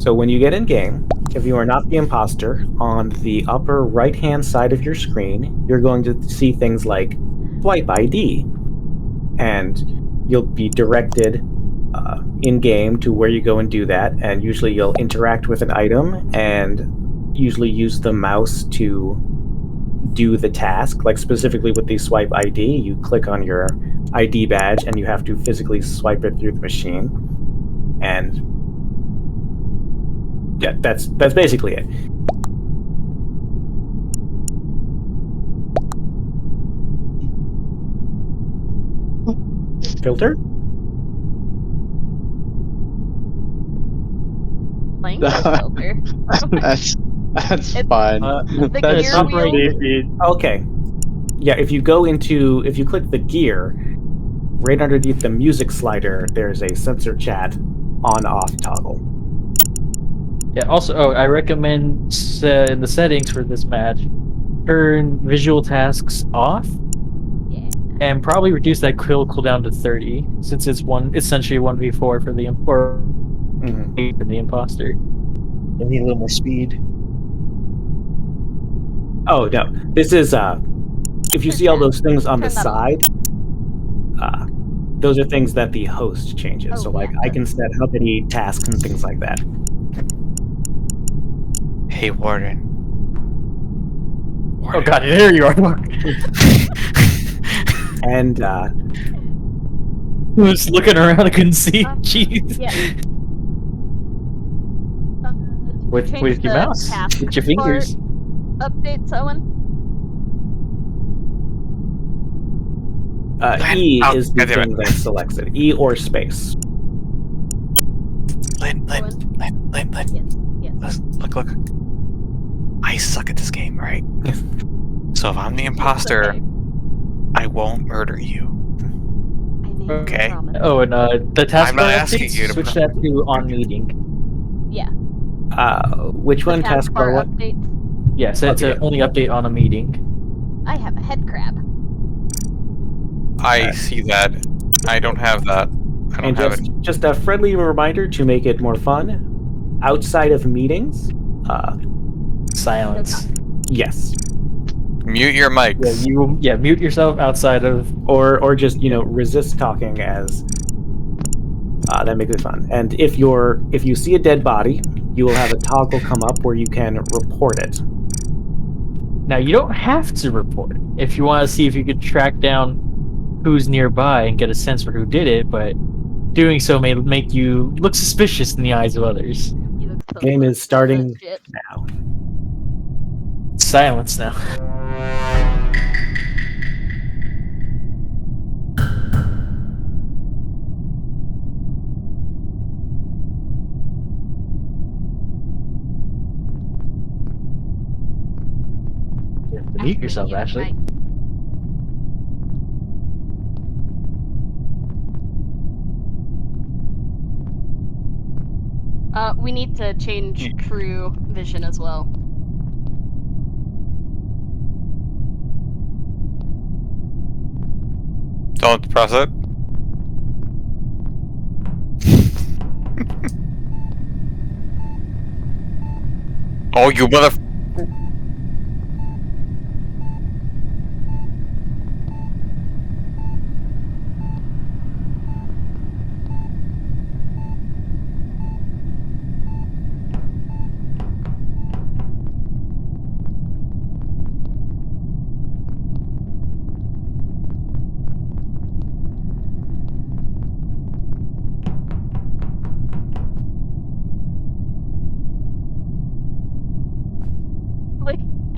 So when you get in game, if you are not the imposter, on the upper right-hand side of your screen, you're going to see things like swipe ID, and you'll be directed in game to where you go and do that. And usually you'll interact with an item and usually use the mouse to do the task. Like specifically with the swipe ID, you click on your ID badge and you have to physically swipe it through the machine. And yeah, that's basically it. Filter? Playing filter. That's It's- fine. The That's gear super wheel. easy. Okay. Yeah, if you click the gear, right underneath the music slider, there's a sensor chat on-off toggle. Yeah. Also, I recommend in the settings for this match, turn visual tasks off, and probably reduce that kill cooldown to 30, since it's essentially 1v4 for the for the imposter. You need a little more speed. Oh no, this is if you see all those things on the Turn that off. side, those are things that the host changes. Oh, So like yeah. I can set how many tasks and things like that. Hey, Warden. Oh god, there you are. And Who's looking around? I couldn't see. Jeez. Yeah. With Change your the mouse, task with your fingers. Updates, Owen. E Oh, is the goddamn it. thing that selects it. E or space. Lynn. Yes. Look. I suck at this game, right? So if I'm the imposter, okay. I won't murder you. I made you a Okay. promise. Oh, and the taskbar I'm not asking updates, you to switch that to on meeting. Yeah. Which one? Taskbar what? Updates. Yeah, set Okay. to only update on a meeting. I have a head crab. I see that. I don't have that. I don't And have it. just a friendly reminder to make it more fun. Outside of meetings, Silence. yes. Mute your mics. Mute yourself outside of. Or just resist talking as that makes it fun. And if you see a dead body, you will have a toggle come up where you can report it. Now you don't have to report it if you want to see if you could track down who's nearby and get a sense for who did it, but doing so may make you look suspicious in the eyes of others. Game is starting now. Silence now. You have to mute yourself, Ashley. We need to change crew vision as well. Don't press it. Oh, you mother...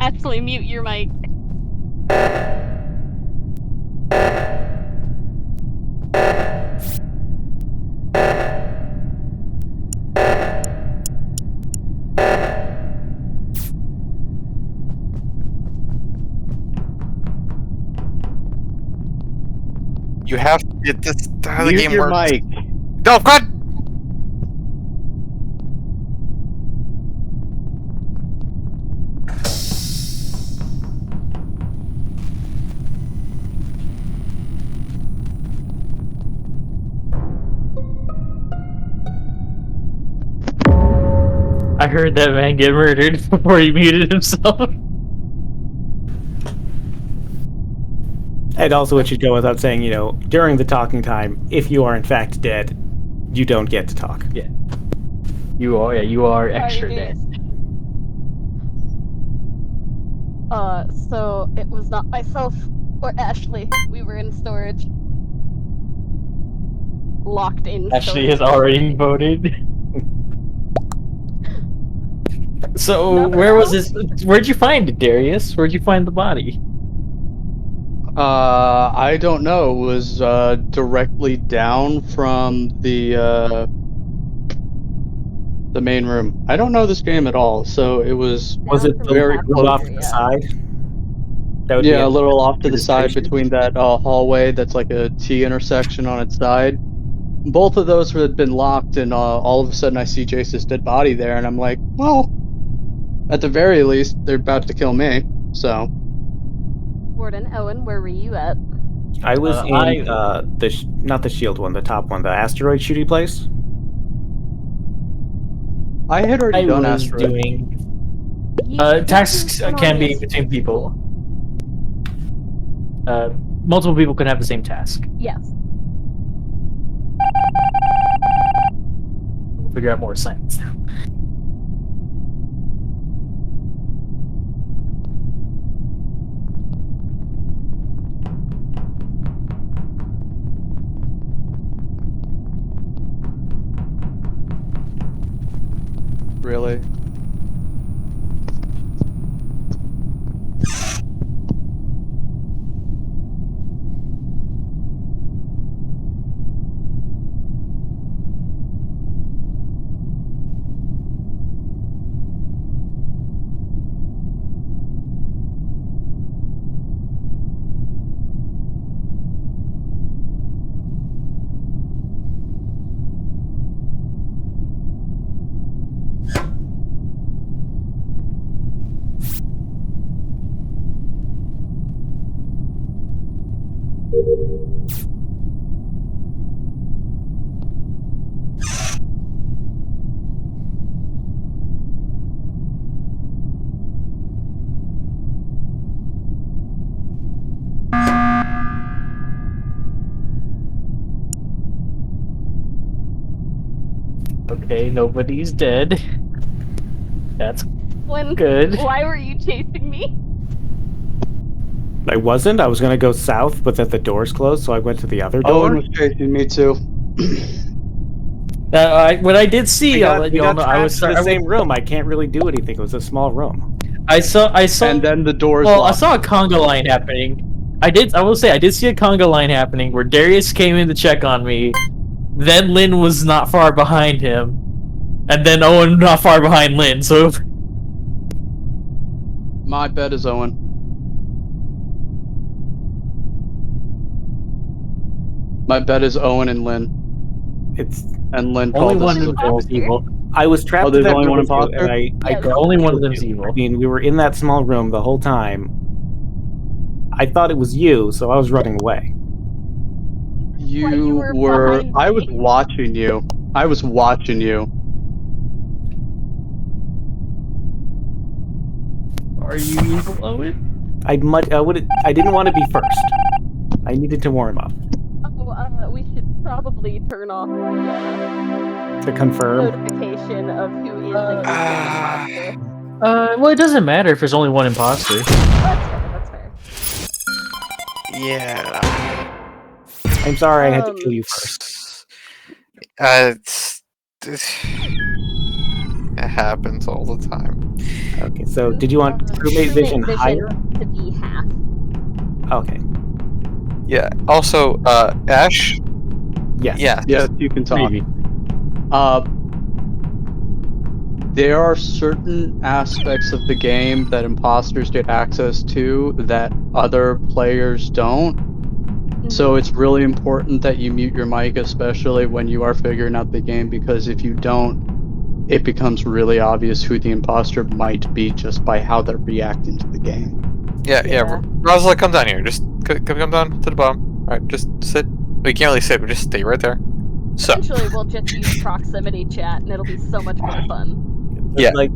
Actually, mute your mic. You have to get this... How the Mute game your works. mic. No, God! I heard that man get murdered before he muted himself. And also, it should go without saying, during the talking time, if you are in fact dead, you don't get to talk. Yeah. You are extra Sorry, dead. So it was not myself or Ashley. We were in storage. Locked in Ashley storage. has already voted. So Nothing where was else? this? Where'd you find it, Darius? Where'd you find the body? I don't know. It was directly down from the main room. I don't know this game at all, so it was Was Down it from the very room close. off to the side? That would be Yeah, a little off to the side registration. between that hallway that's like a T intersection on its side. Both of those had been locked, and all of a sudden I see Jace's dead body there, and I'm like, well, at the very least, they're about to kill me. So Warden Owen, where were you at? I was in not the shield one, the top one, the asteroid shooty place. I had already I done was Asteroid. doing. You Tasks went on can be this- between people. Multiple people can have the same task. Yes. We'll figure out more assignments now. Really? Okay, nobody's dead. That's When, good. Why were you chasing me? I wasn't. I was going to go south, but then the doors closed, so I went to the other door. Owen was chasing me too. What I did see, I'll let we y'all got know. I was trapped in the same room. I can't really do anything. It was a small room. I saw. And then the doors Well, I locked. saw a conga line happening. I will say, I did see a conga line happening where Darius came in to check on me. Then Lynn was not far behind him, and then Owen not far behind Lynn. So My bet is Owen. My bet is Owen and Lynn. It's And Lynn only called one us. of them is evil. I was trapped Oh, in there's that only room one with you, imposter? and I Yes. got Only one of killed them's you. evil. I mean, we were in that small room the whole time. I thought it was you, so I was running away. You were were. behind I was me. watching you. I was watching you. Are you evil, Owen? I didn't want to be first. I needed to warm up Oh, we should probably turn off the to confirm. notification of who is the imposter. Well, it doesn't matter if there's only one imposter. That's fair. Yeah. I'm sorry I had to kill you first. It happens all the time. Okay, so did you want crewmate vision higher? to be half. Okay. Yeah. Also, Ash. Yes. Yeah. Yes, you can talk. Maybe. There are certain aspects of the game that imposters get access to that other players don't. So it's really important that you mute your mic, especially when you are figuring out the game, because if you don't, it becomes really obvious who the imposter might be just by how they're reacting to the game. Yeah. Yeah. Rosyla, come down here. Just come down to the bottom. All right. Just sit. We can't really sit. But just stay right there. So. Eventually, we'll just use proximity chat, and it'll be so much more fun. Yeah. Like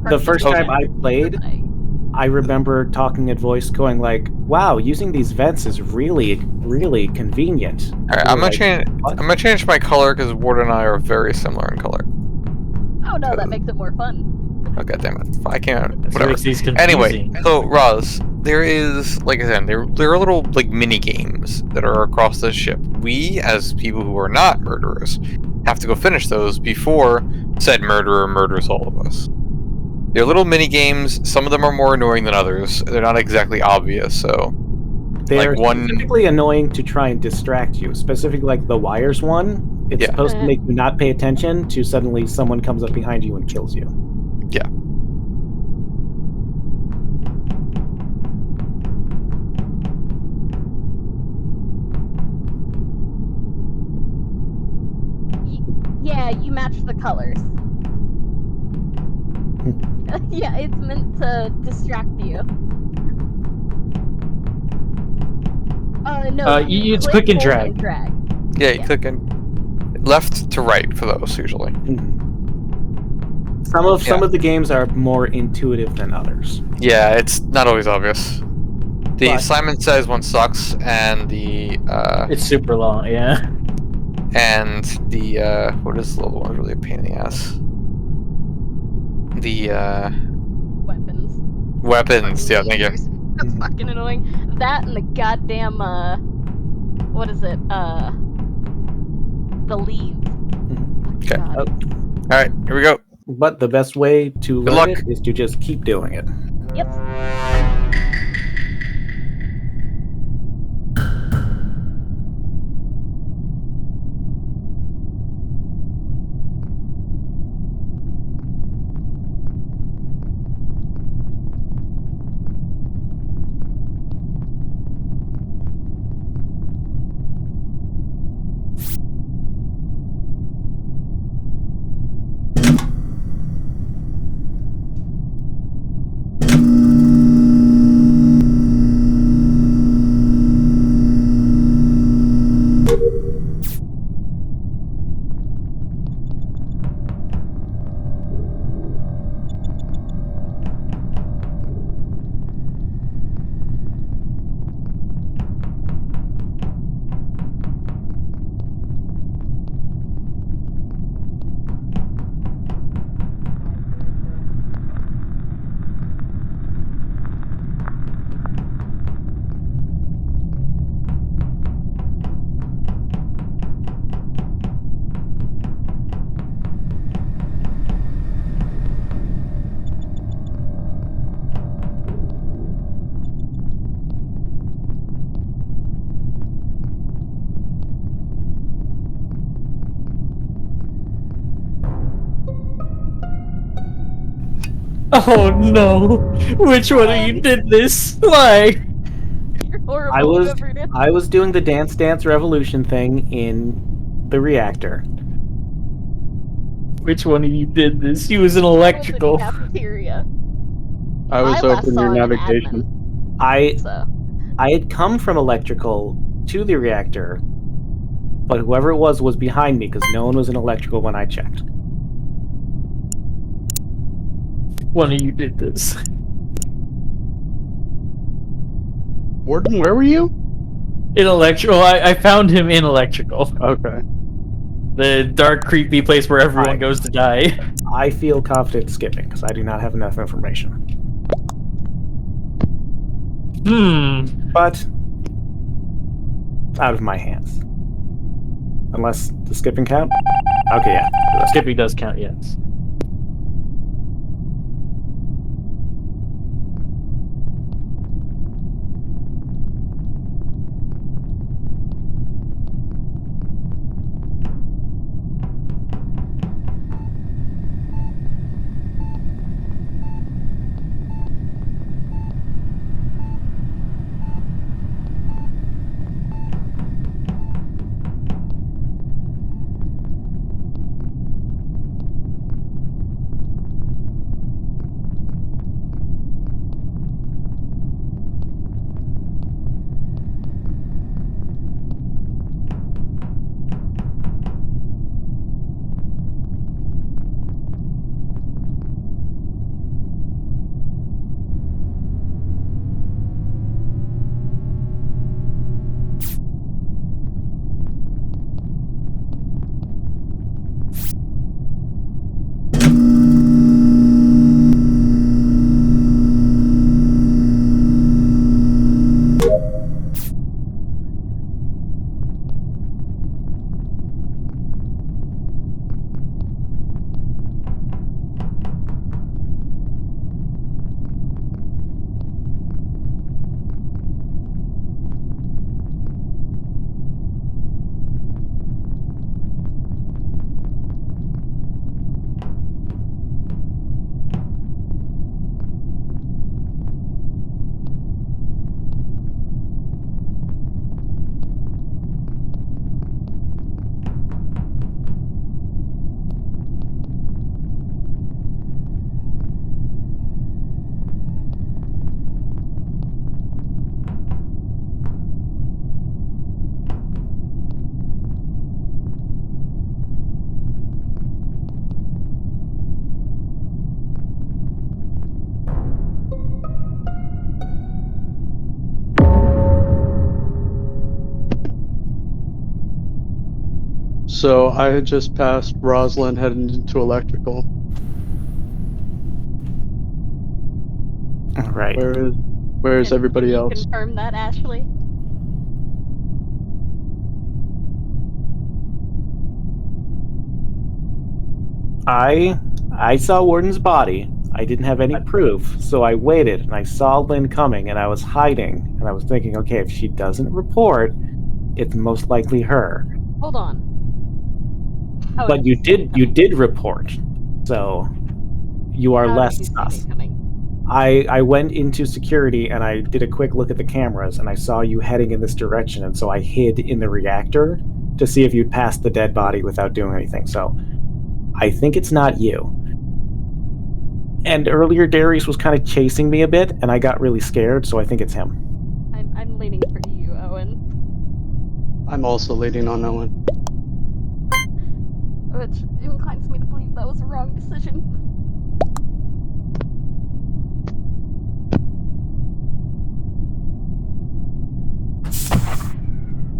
the first Okay. time I played, I remember talking in voice, going like, "Wow, using these vents is really, really convenient." All right, You I'm were gonna like, change. "What?" I'm gonna change my color because Ward and I are very similar in color. Oh no, that makes it more fun. Okay, damn it. I can't. That's what Whatever. makes these Anyway, confusing. so Roz, there is, like I said, there are little like mini games that are across the ship. We, as people who are not murderers, have to go finish those before said murderer murders all of us. They're little mini games. Some of them are more annoying than others. They're not exactly obvious. So, They're like one, specifically annoying to try and distract you. Specifically, like the wires one. It's Yeah. supposed to make you not pay attention to suddenly someone comes up behind you and kills you. yeah. Yeah, you match the colors. Yeah, it's meant to distract you. No, you it's click, click and hold, drag. and drag. Yeah, you Yeah. click in left to right for those usually. Some of the games are more intuitive than others. Yeah, it's not always obvious. The But- Simon Says one sucks, and the It's super long, yeah. what is the little one really a pain in the ass? The Weapons. weapons. Yeah, thank you. That's fucking annoying. That and the goddamn what is it? The leaves. Okay. God. All right, here we go. But the best way to Good learn luck. it is to just keep doing it. Yep. Oh no! Which one of you did this? Why? You're horrible, whoever it is. I was doing the Dance Dance Revolution thing in the reactor. Which one of you did this? He was in I was in electrical. cafeteria. I was last open saw your him in navigation. admin, so. I had come from electrical to the reactor, but whoever it was behind me because no one was in electrical when I checked. One of you did this. Warden, where were you? In electrical, I found him in electrical. Okay. The dark, creepy place where everyone Right. goes to die. I feel confident skipping because I do not have enough information. But out of my hands. Unless the skipping count? Okay, yeah. Skipping does count, yes. So I had just passed Rosyla and headed into electrical. All right. Where is everybody Can you else? confirm that, Ashley? I saw Warden's body. I didn't have any proof, so I waited and I saw Lynn coming and I was hiding and I was thinking, okay, if she doesn't report, it's most likely her. Hold on. How But did you did report, so you are How less did you see sus. me coming? I went into security and I did a quick look at the cameras and I saw you heading in this direction, and so I hid in the reactor to see if you'd passed the dead body without doing anything. So I think it's not you. And earlier Darius was kind of chasing me a bit and I got really scared, so I think it's him. I'm leaning for you, Owen. I'm also leading on Owen. Which inclines me to believe that was a wrong decision.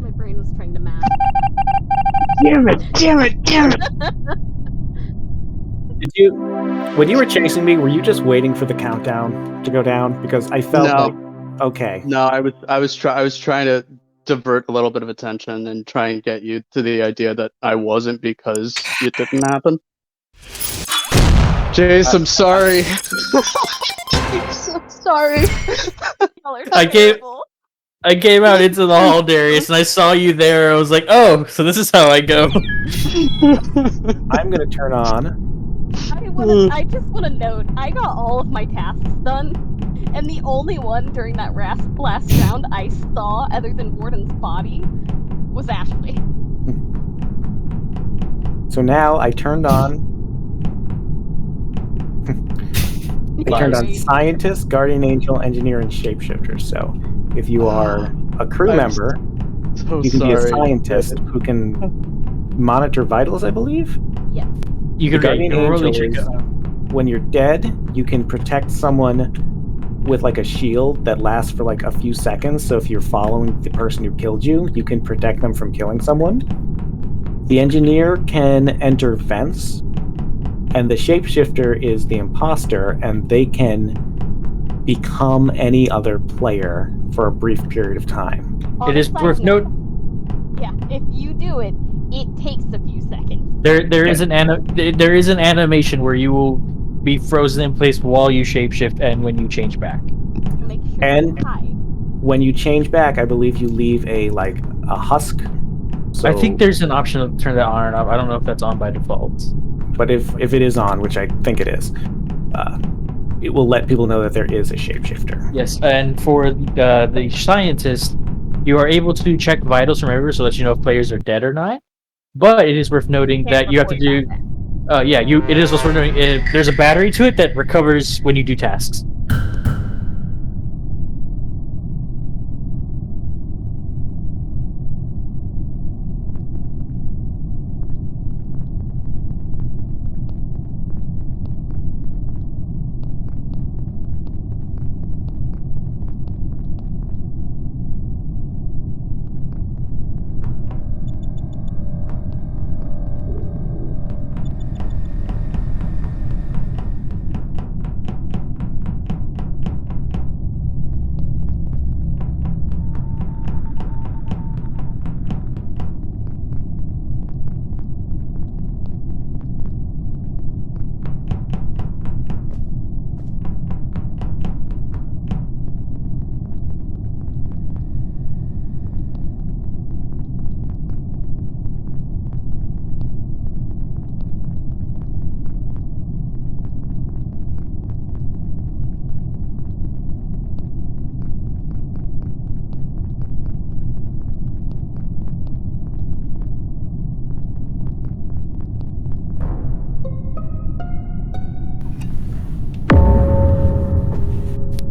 My brain was trying to math. Damn it! Did you, when you were chasing me, were you just waiting for the countdown to go down? Because I felt No. like, okay. No, I was trying to divert a little bit of attention and try and get you to the idea that I wasn't, because it didn't happen. Jace, I'm sorry. I'm so sorry. Y'all are I gave- terrible. I came out into the hall, Darius, and I saw you there. I was like, oh, so this is how I go. I'm gonna turn on. I just want to note, I got all of my tasks done, and the only one during that last round I saw, other than Warden's body, was Ashley. So now I turned on. I turned on scientist, guardian angel, engineer, and shapeshifter. So if you are a crew member, So you can be a sorry. scientist who can monitor vitals, I believe. Yes. You The can guardian really angel check is it out. when you're dead, you can protect someone with like a shield that lasts for like a few seconds. So if you're following the person who killed you, you can protect them from killing someone. The engineer can enter vents, and the shapeshifter is the imposter, and they can become any other player for a brief period of time. It is worth note. Yeah, if you do it, it takes a few seconds. There is an animation where you will be frozen in place while you shapeshift and when you change back. Make sure And you hide. when you change back, I believe you leave a husk. So, I think there's an option to turn that on or off. I don't know if that's on by default. but if it is on, which I think it is, it will let people know that there is a shapeshifter. Yes, and for the scientist, you are able to check vitals from everywhere, so that you know if players are dead or not. But it is worth noting that you have to do. It is also worth noting there's a battery to it that recovers when you do tasks.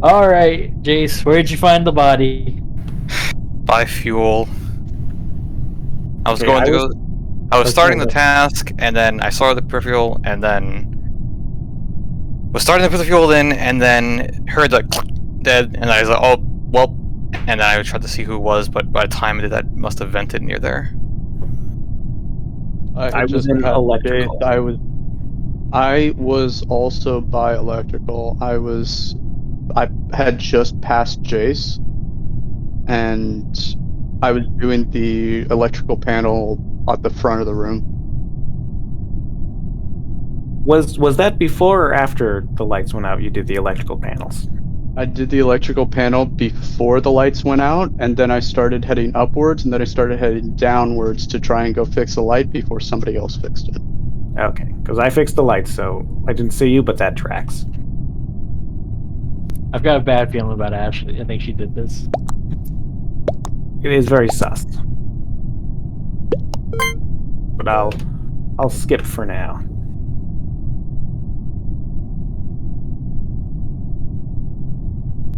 All right, Jace, where'd you find the body? Buy fuel. I was Okay, going to go. I was starting the gonna- task, and then I saw the put fuel, and then was starting to put the fuel in, and then heard the dead, and I was like, oh well. And then I tried to see who it was, but by the time I did that, must have vented near there. I was in electrical. I was also by electrical. I had just passed Jace, and I was doing the electrical panel at the front of the room. Was that before or after the lights went out? You did the electrical panels. I did the electrical panel before the lights went out, and then I started heading upwards, and then I started heading downwards to try and go fix the light before somebody else fixed it. Okay, because I fixed the lights, so I didn't see you, but that tracks. I've got a bad feeling about Ashley. I think she did this. It is very sus. But I'll skip for now.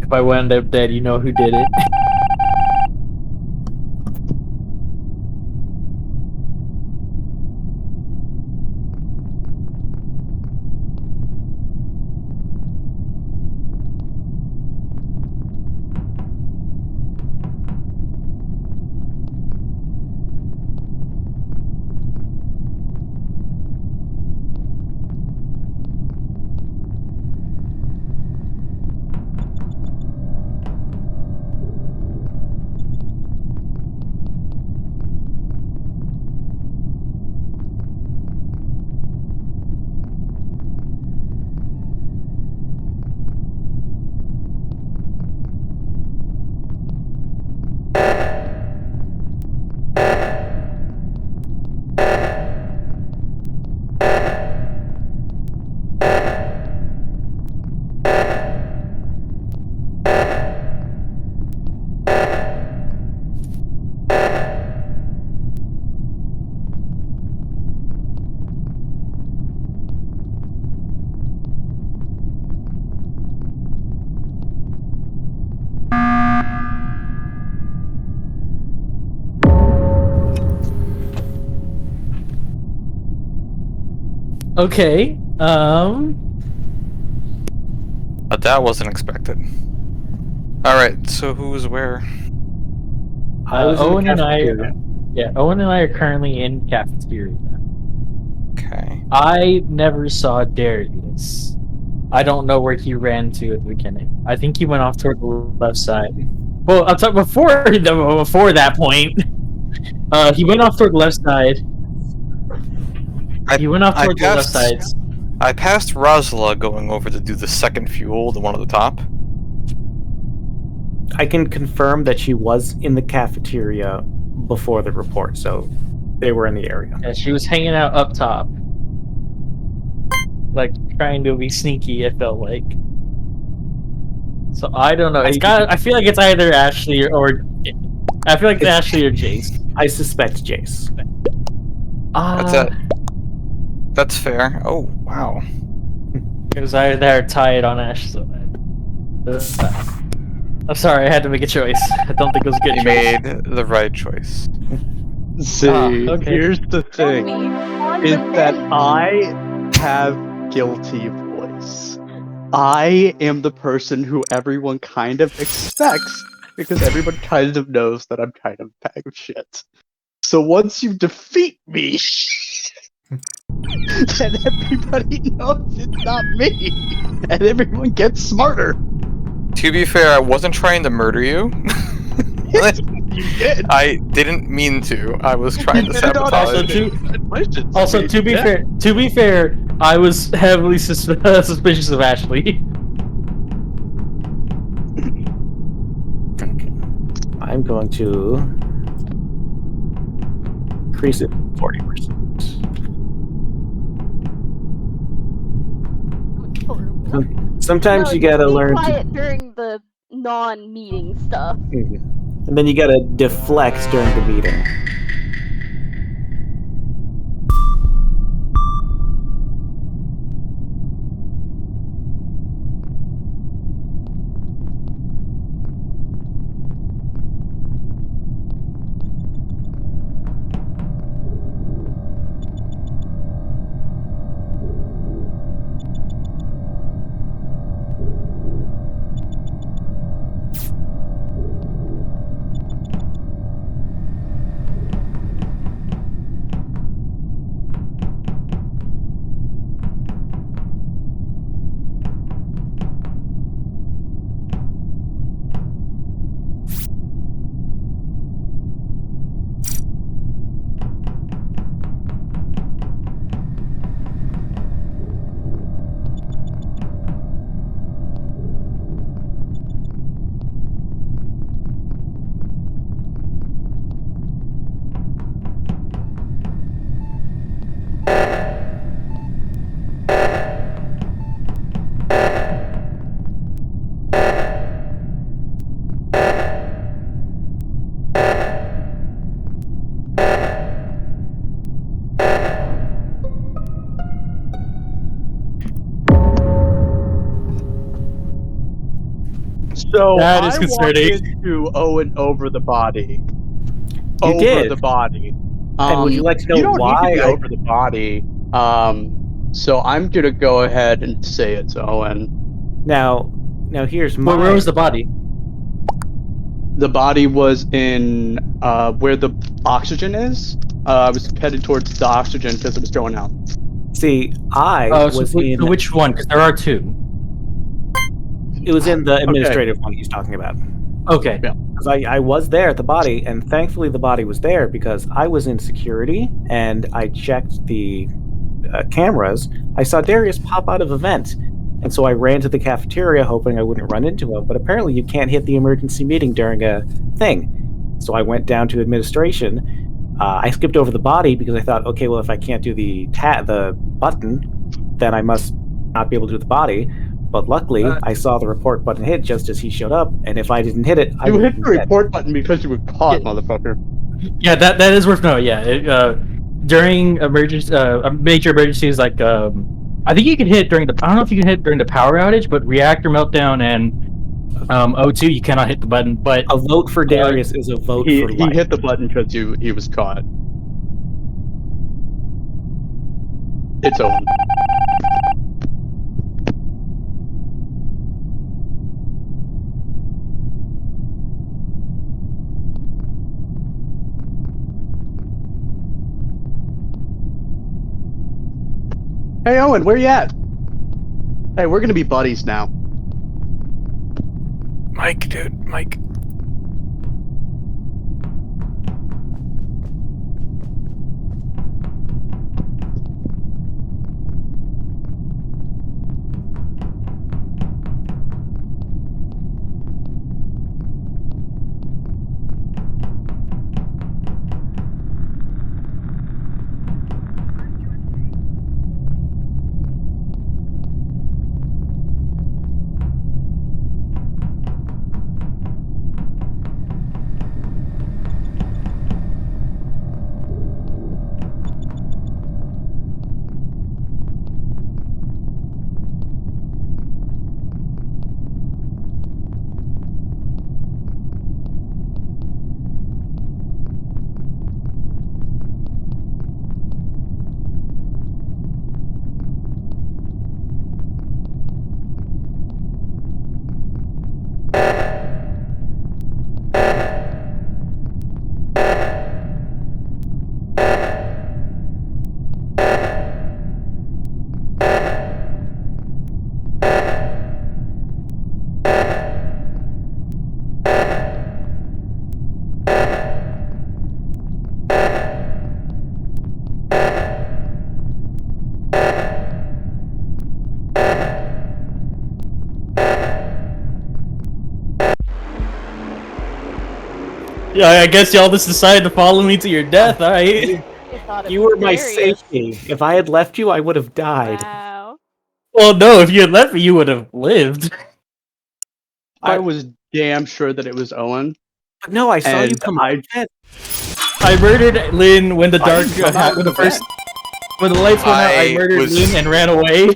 If I wound up dead, you know who did it. Okay. But that wasn't expected. Alright, so who's where? I was in Owen the and I. cafeteria. Yeah, Owen and I are currently in cafeteria. Okay. I never saw Darius. I don't know where he ran to at the beginning. I think he went off toward the left side. Well, I'm talking before that point. He went off toward the left side. He went off toward the left side. I passed Rosyla going over to do the second fuel, the one at the top. I can confirm that she was in the cafeteria before the report, so they were in the area. Yeah, she was hanging out up top, like trying to be sneaky. It felt like. So I don't know. I feel like it's either Ashley or I feel like it's Ashley or Jace. I suspect Jace. That's fair. Oh wow. It was either tied on Ash. So I'm sorry, I had to make a choice. I don't think it was a good You choice. made the right choice. See, okay. Here's the thing, is that I have guilty voice. I am the person who everyone kind of expects, because everyone kind of knows that I'm kind of a bag of shit. So once you defeat me, then everybody knows it's not me, and everyone gets smarter. To be fair, I wasn't trying to murder you. You did. I didn't mean to. I was trying to sabotage. To be fair, I was heavily suspicious of Ashley. Okay. I'm going to increase it 40%. Sometimes you gotta learn quiet during the non-meeting stuff. And then you gotta deflect during the meeting. So That is I walked concerning. into Owen over the body. You Over did. the body. And would you like to know You don't why? need to be over the body. So I'm gonna go ahead and say it's Owen. Now here's my. Where was the body? The body was in where the oxygen is. I was headed towards the oxygen because it was going out. See, I So was in. which one? Because there are two. It was in the Okay. administrative one he's talking about. Okay. Yeah. Because I was there at the body, and thankfully the body was there because I was in security and I checked the cameras. I saw Darius pop out of a vent, and so I ran to the cafeteria hoping I wouldn't run into him. But apparently, you can't hit the emergency meeting during a thing. So I went down to administration. I skipped over the body because I thought, okay, well, if I can't do the button, then I must not be able to do the body. But luckily, I saw the report button hit just as he showed up, and if I didn't hit it, I You would hit have the been dead. report button because you were caught, Yeah. motherfucker. Yeah, that is worth knowing. Yeah, during major emergencies, like I think you can hit during the. I don't know if you can hit during the power outage, but reactor meltdown and O2, you cannot hit the button. But A vote for Darius is a vote He for life. hit the button because he was caught. It's Owen. Hey Owen, where you at? Hey, we're gonna be buddies now. Mike, dude, Mike. yeah, I guess y'all just decided to follow me to your death. All right. I thought it You was were my Darius. safety. If I had left you, I would have died. Wow. Well, no, if you had left me, you would have lived. I was damn sure that it was Owen. But no, I saw you And come out of bed. I murdered Lynn when the I dark didn't come out when of the the first when the lights went out. I I murdered was- Lynn and ran away.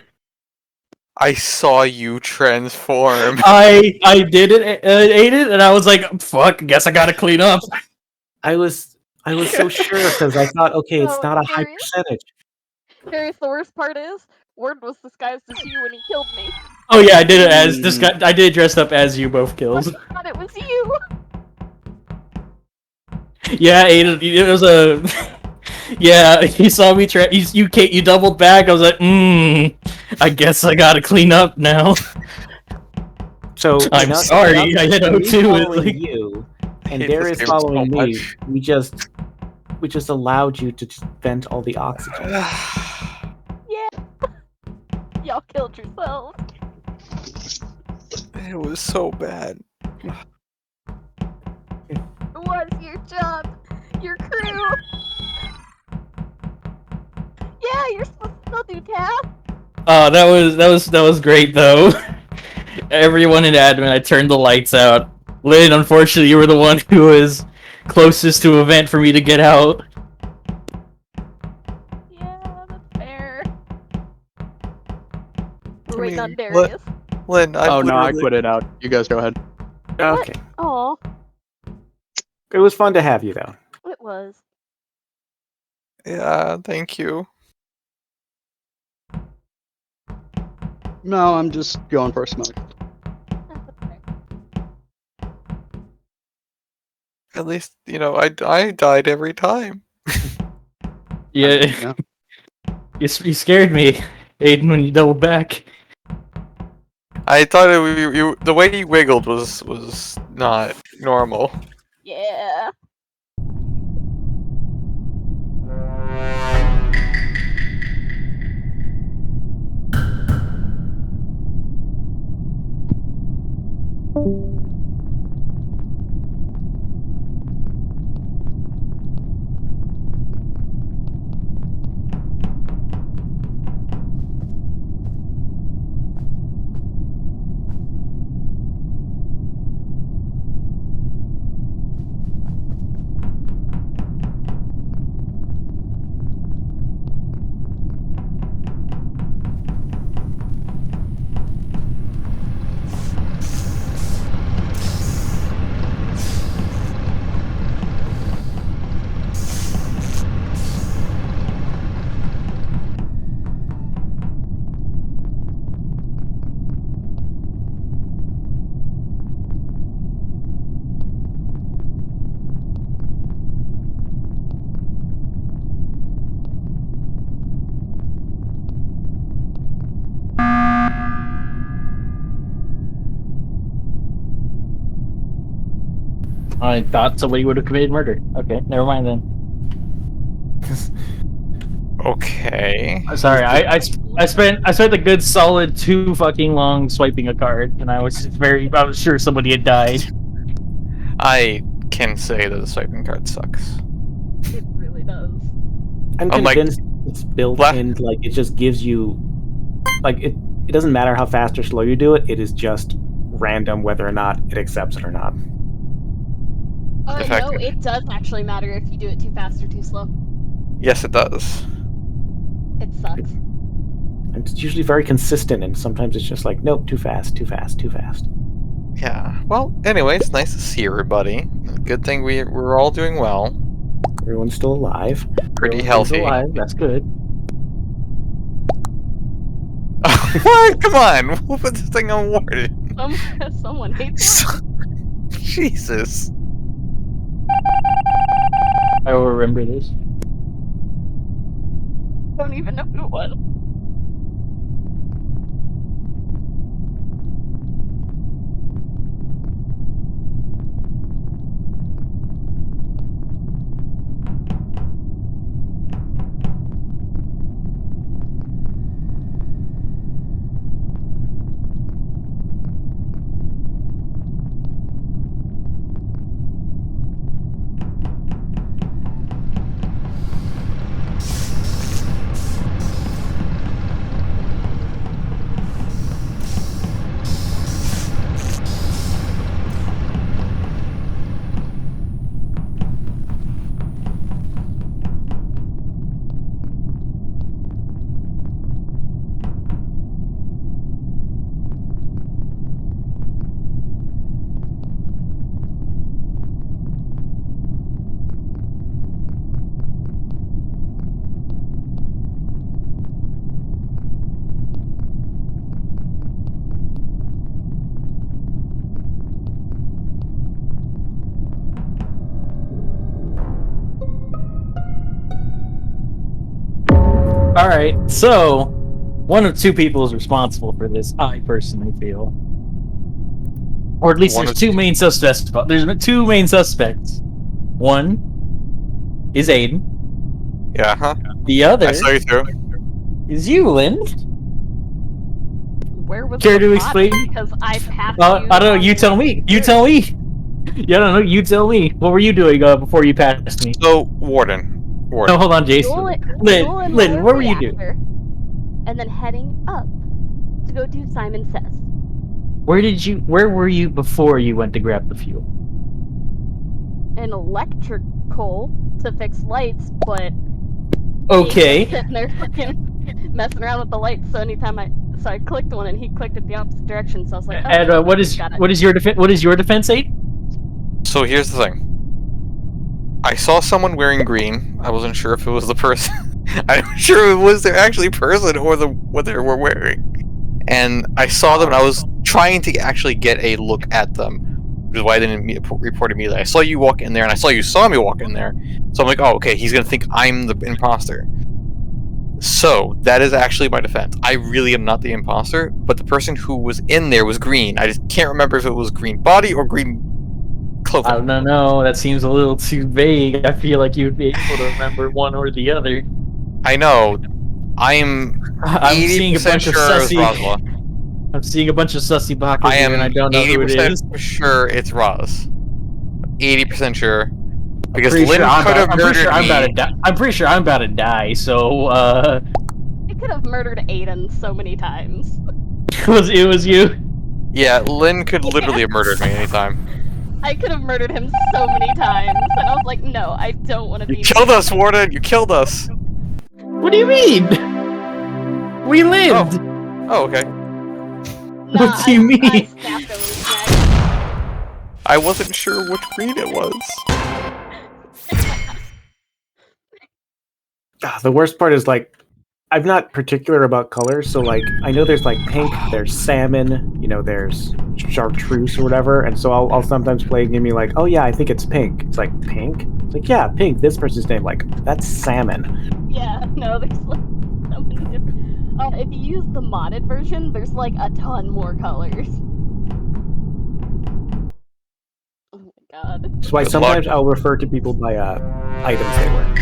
I saw you transform. I did it, ate it, and I was like, "Fuck, guess I gotta clean up." I was so sure because I thought, okay, it's No, not a high Darius. percentage. Darius, the worst part is, Ward was disguised as you when he killed me. Oh yeah, I did it as this guy. I did dressed up as you both kills. I thought it was you. Yeah, it was a. Yeah, he saw me. You doubled back. I was like, I guess I gotta clean up now. So I'm now- sorry, now I hit me O2 with, following like- you and hate this Darius game following so me. much. We just allowed you to just vent all the oxygen. Y'all killed yourselves. It was so bad. It was your job. Your crew. Yeah, you're supposed to still do tasks. That was great though. Everyone in admin, I turned the lights out. Lynn, unfortunately, you were the one who was closest to a vent for me to get out. Yeah, that's fair. We're I waiting on mean, Darius. Lynn, Oh no, I quit it out. You guys go ahead. Okay. Oh, It was fun to have you, though. it was. Yeah, thank you. No, I'm just going for a smoke. At least, I died every time. Yeah, you scared me, Aiden, when you doubled back. I thought the way you wiggled was not normal. Yeah. I thought somebody would have committed murder. Okay, never mind then. Okay. I'm sorry. I spent a good solid 2 fucking long swiping a card, and I was sure somebody had died. I can say that the swiping card sucks. It really does. I'm Unlike- convinced it's built in, like, it just gives you, like, it doesn't matter how fast or slow you do it, it is just random whether or not it accepts it or not. No, it does actually matter if you do it too fast or too slow. Yes, it does. It sucks. And it's usually very consistent, and sometimes it's just like, nope, too fast, too fast, too fast. Yeah. Well, anyway, it's nice to see everybody. Good thing we're all doing well. Everyone's still alive. Pretty Everyone's healthy. alive. That's good. What? Come on! We'll put this thing on Warden. Someone hates Warden. Jesus. I will remember this. Don't even know who it was. All right, so one of 2 people is responsible for this. I personally feel, or at least there's 2 main suspects. There's 2 main suspects. One is Aiden. Yeah, huh? The other I saw you through. is you, Lynn. Where was Care the to body? explain? Because I passed I don't know. on You the tell way me. You here. tell me. Yeah, I don't know. You tell me. What were you doing before you passed me? So, Warden. No, hold on, Jason. Fueling Lynn, my what were you doing? reactor, and then heading up to go do Simon Says. Where were you before you went to grab the fuel? An electrical to fix lights, but Okay. Aiden was sitting there fucking messing around with the lights. So So I clicked one, and he clicked it the opposite direction. So I was like, "Oh, And what is your defense, 8? So here's the thing. I saw someone wearing green. I wasn't sure if it was the person. I'm not sure if it was their actually person or what they were wearing. And I saw them, and I was trying to actually get a look at them, which is why I didn't report immediately. I saw you walk in there, and I saw you saw me walk in there. So I'm like, oh, okay, he's gonna think I'm the imposter. So that is actually my defense. I really am not the imposter, but the person who was in there was green. I just can't remember if it was green body or green clothing. I don't know. That seems a little too vague. I feel like you'd be able to remember one or the other. I know. I'm seeing a bunch of sure it was sussy. Rosyla. I'm seeing a bunch of sussy bakas I here, am and I don't know who it is. sure it's Roz. 80% sure. Because Pretty Lynn sure could have I'm pretty murdered sure I'm me. about to die. I'm pretty sure I'm about to die. So I could have murdered Aiden so many times. it was you. Yeah, Lynn could literally have murdered me anytime. I could have murdered him so many times, and I was like, no, I don't want to be. You killed us, Warden! You killed us! What do you mean? We lived. Oh, okay. Nah, What do you mean? I snapped over his neck. I wasn't sure which green it was. The worst part is, like, I'm not particular about colors, so, like, I know there's, like, pink, there's salmon, you know, there's chartreuse or whatever, and so I'll sometimes play and give me, like, oh yeah, I think it's pink. It's like, pink? It's like, yeah, pink, this person's name, like, that's salmon. Yeah, no, there's like so many different. If you use the modded version, there's like a ton more colors. Oh my god. That's why Good sometimes luck. I'll refer to people by items they wear.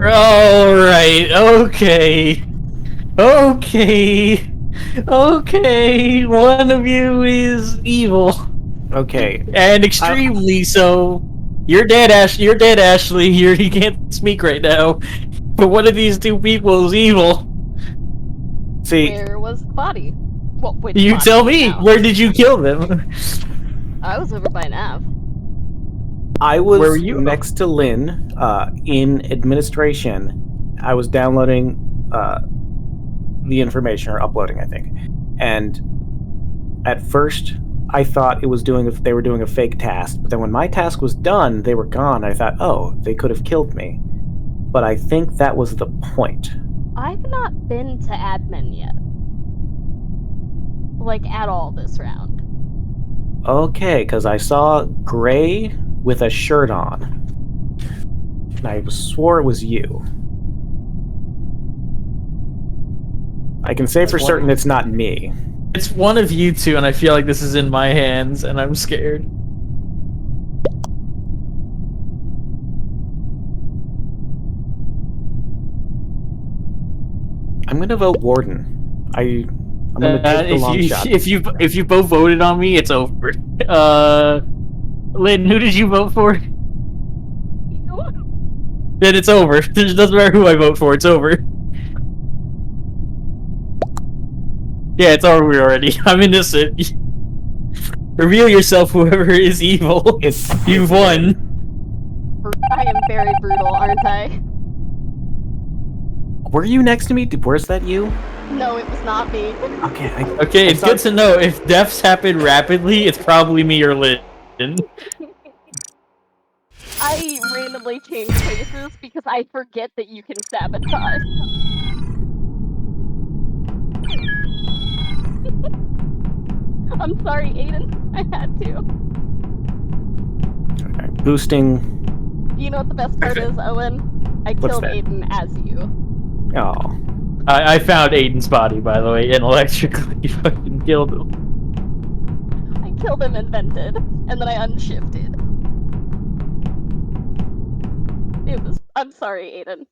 Alright, okay. Okay, one of you is evil. Okay, And extremely so. You're dead, Ashley. You can't speak right now. But one of these two people is evil. see, Where was the body? Well, which You body tell me, now? where did you kill them? I was over by Nav. I was Where were you? next to Lynn in administration. I was downloading the information, or uploading, I think. And at first, I thought they were doing a fake task. But then when my task was done, they were gone. I thought, oh, they could have killed me. But I think that was the point. I've not been to admin yet. Like, at all this round. Okay, because I saw Gray with a shirt on. And I swore it was you. I can say for certain it's not me. It's one of you two, and I feel like this is in my hands, and I'm scared. I'm gonna vote Warden. I'm gonna take the long shot. If you both voted on me, it's over. Lynn, who did you vote for? Then it's over. It doesn't matter who I vote for, it's over. Yeah, it's over already. I'm innocent. Reveal yourself, whoever is evil. You've won. I am very brutal, aren't I? Were you next to me? Was that you? No, it was not me. Okay. Okay, it's good to know. If deaths happen rapidly, it's probably me or Lynn. I randomly change places because I forget that you can sabotage. I'm sorry, Aiden. I had to. Okay. Boosting. You know what the best part is, Owen? I What's killed that? Aiden as you. Oh. I found Aiden's body, by the way, and electrically fucking killed him. I killed him and vented, and then I unshifted. It was. I'm sorry, Aiden.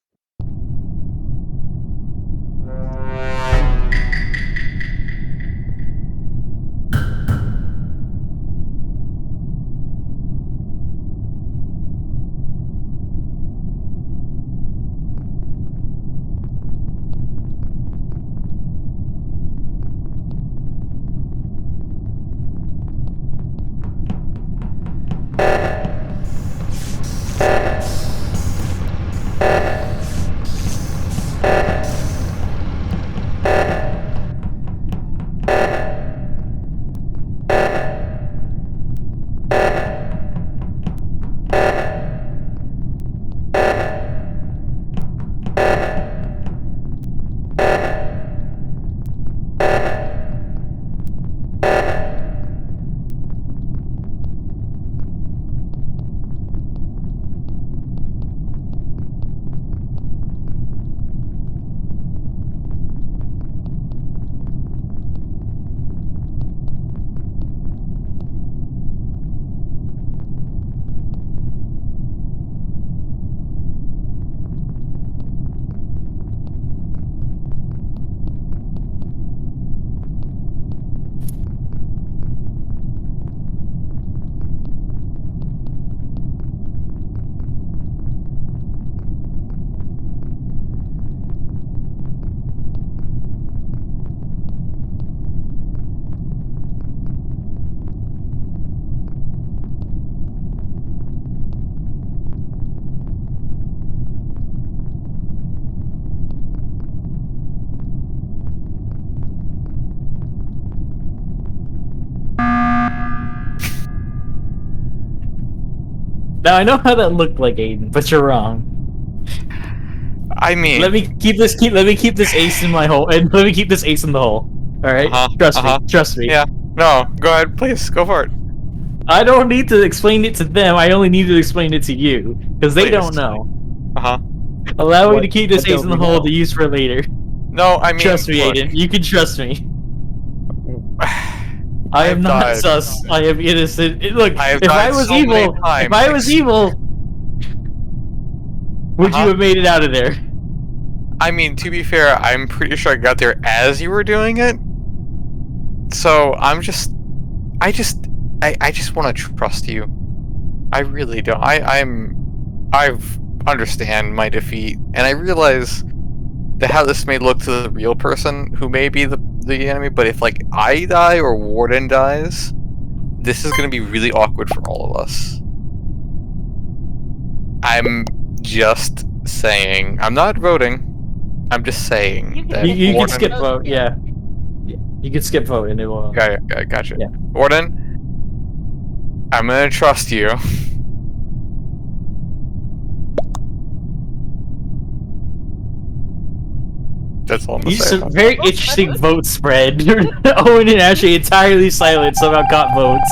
Now I know how that looked like, Aiden, but you're wrong. I mean, Let me keep this ace in my hole, and let me keep this ace in the hole. All right, trust me. Yeah. No, go ahead, please, go for it. I don't need to explain it to them. I only need to explain it to you because they don't know. Allow me to keep this ace in the hole to use for later. No, I mean, Trust me, look, Aiden. You can trust me. I I've am not died. sus. I am innocent. Look, I have if I died was so many evil, times. if I was evil, would you have made it out of there? I mean, to be fair, I'm pretty sure I got there as you were doing it. So I just want to trust you. I really don't. I've understand my defeat, and I realize that how this may look to the real person who may be the enemy. But if like I die or Warden dies, this is going to be really awkward for all of us. I'm just saying. I'm not voting. I'm just saying that You can Warden. skip vote. Yeah, you can skip vote, and it will. Gotcha. Yeah. Warden, I'm gonna trust you. That's all I'm gonna say. A very interesting vote spread. Owen and Ashley entirely silent somehow got votes.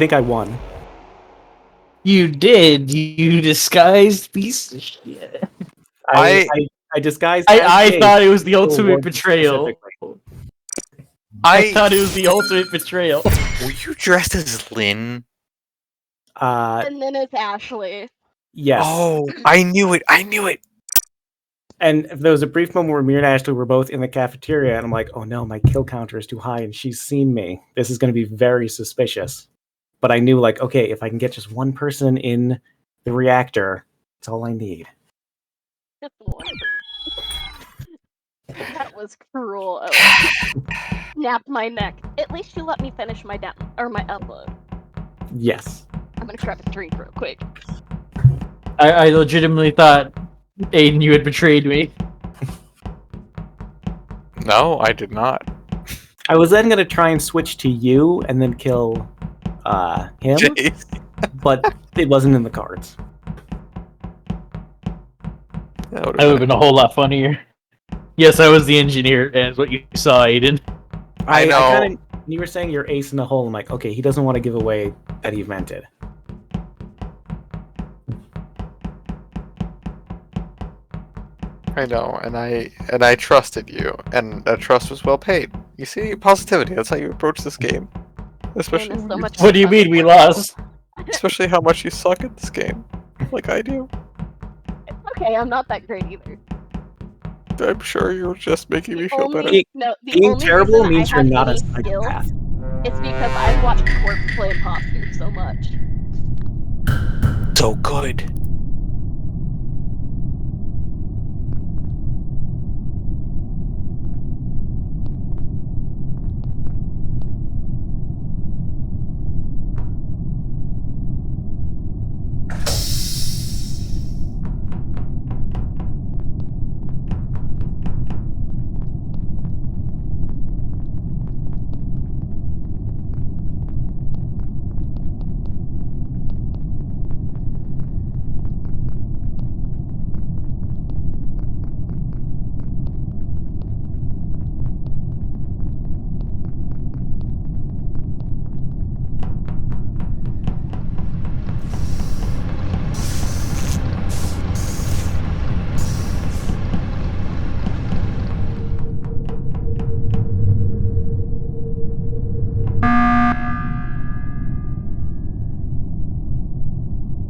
think I won. You did. You disguised piece of shit. I disguised. I Jake thought it was the for ultimate Warden betrayal. specifically. I thought it was the ultimate betrayal. Were you dressed as Lynn? And then it's Ashley. Yes. Oh, I knew it. I knew it. And there was a brief moment where me and Ashley were both in the cafeteria, and I'm like, oh no, my kill counter is too high, and she's seen me. This is going to be very suspicious. But I knew, like, okay, if I can get just one person in the reactor, that's all I need. Just one. That was cruel. Oh, snapped my neck. At least you let me finish my my upload. Yes. I'm gonna grab a drink real quick. I legitimately thought, Aiden, you had betrayed me. No, I did not. I was then going to try and switch to you and then kill him, Jeez. but it wasn't in the cards. That would That would have been a whole lot funnier. Yes, I was the engineer, and what you saw, Aiden. I know. Kinda, you were saying you're ace in the hole. I'm like, okay, he doesn't want to give away that he meant it. I know, and I trusted you, and that trust was well paid. You see, positivity. That's how you approach this game. Especially, Game is so much What do you mean we lost? especially how much you suck at this game, like I do. It's okay, I'm not that great either. I'm sure you're just making me feel better. No, the Being only terrible reason means I you're have not a any skill psychopath. is because I've watched Corpse play Imposter so much. So good.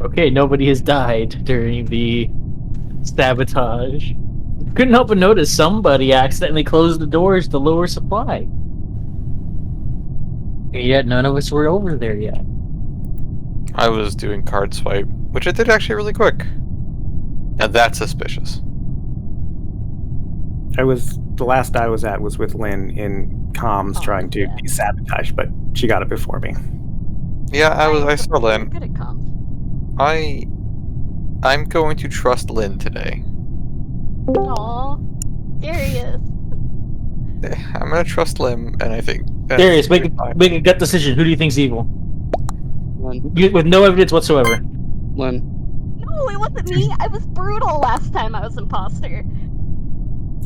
Okay, nobody has died during the sabotage. Couldn't help but notice somebody accidentally closed the doors to lower supply. And yet none of us were over there yet. I was doing card swipe, which I did actually really quick. Now that's suspicious. The last I was at was with Lynn in comms trying to sabotage, but she got it before me. Yeah, I saw Lynn. Good at comms. I'm going to trust Lynn today. Aw, serious. I'm gonna trust Lynn, and I think Darius, make a gut decision. Who do you think's evil? Lynn. With no evidence whatsoever. Lynn. No, it wasn't me. I was brutal last time I was imposter.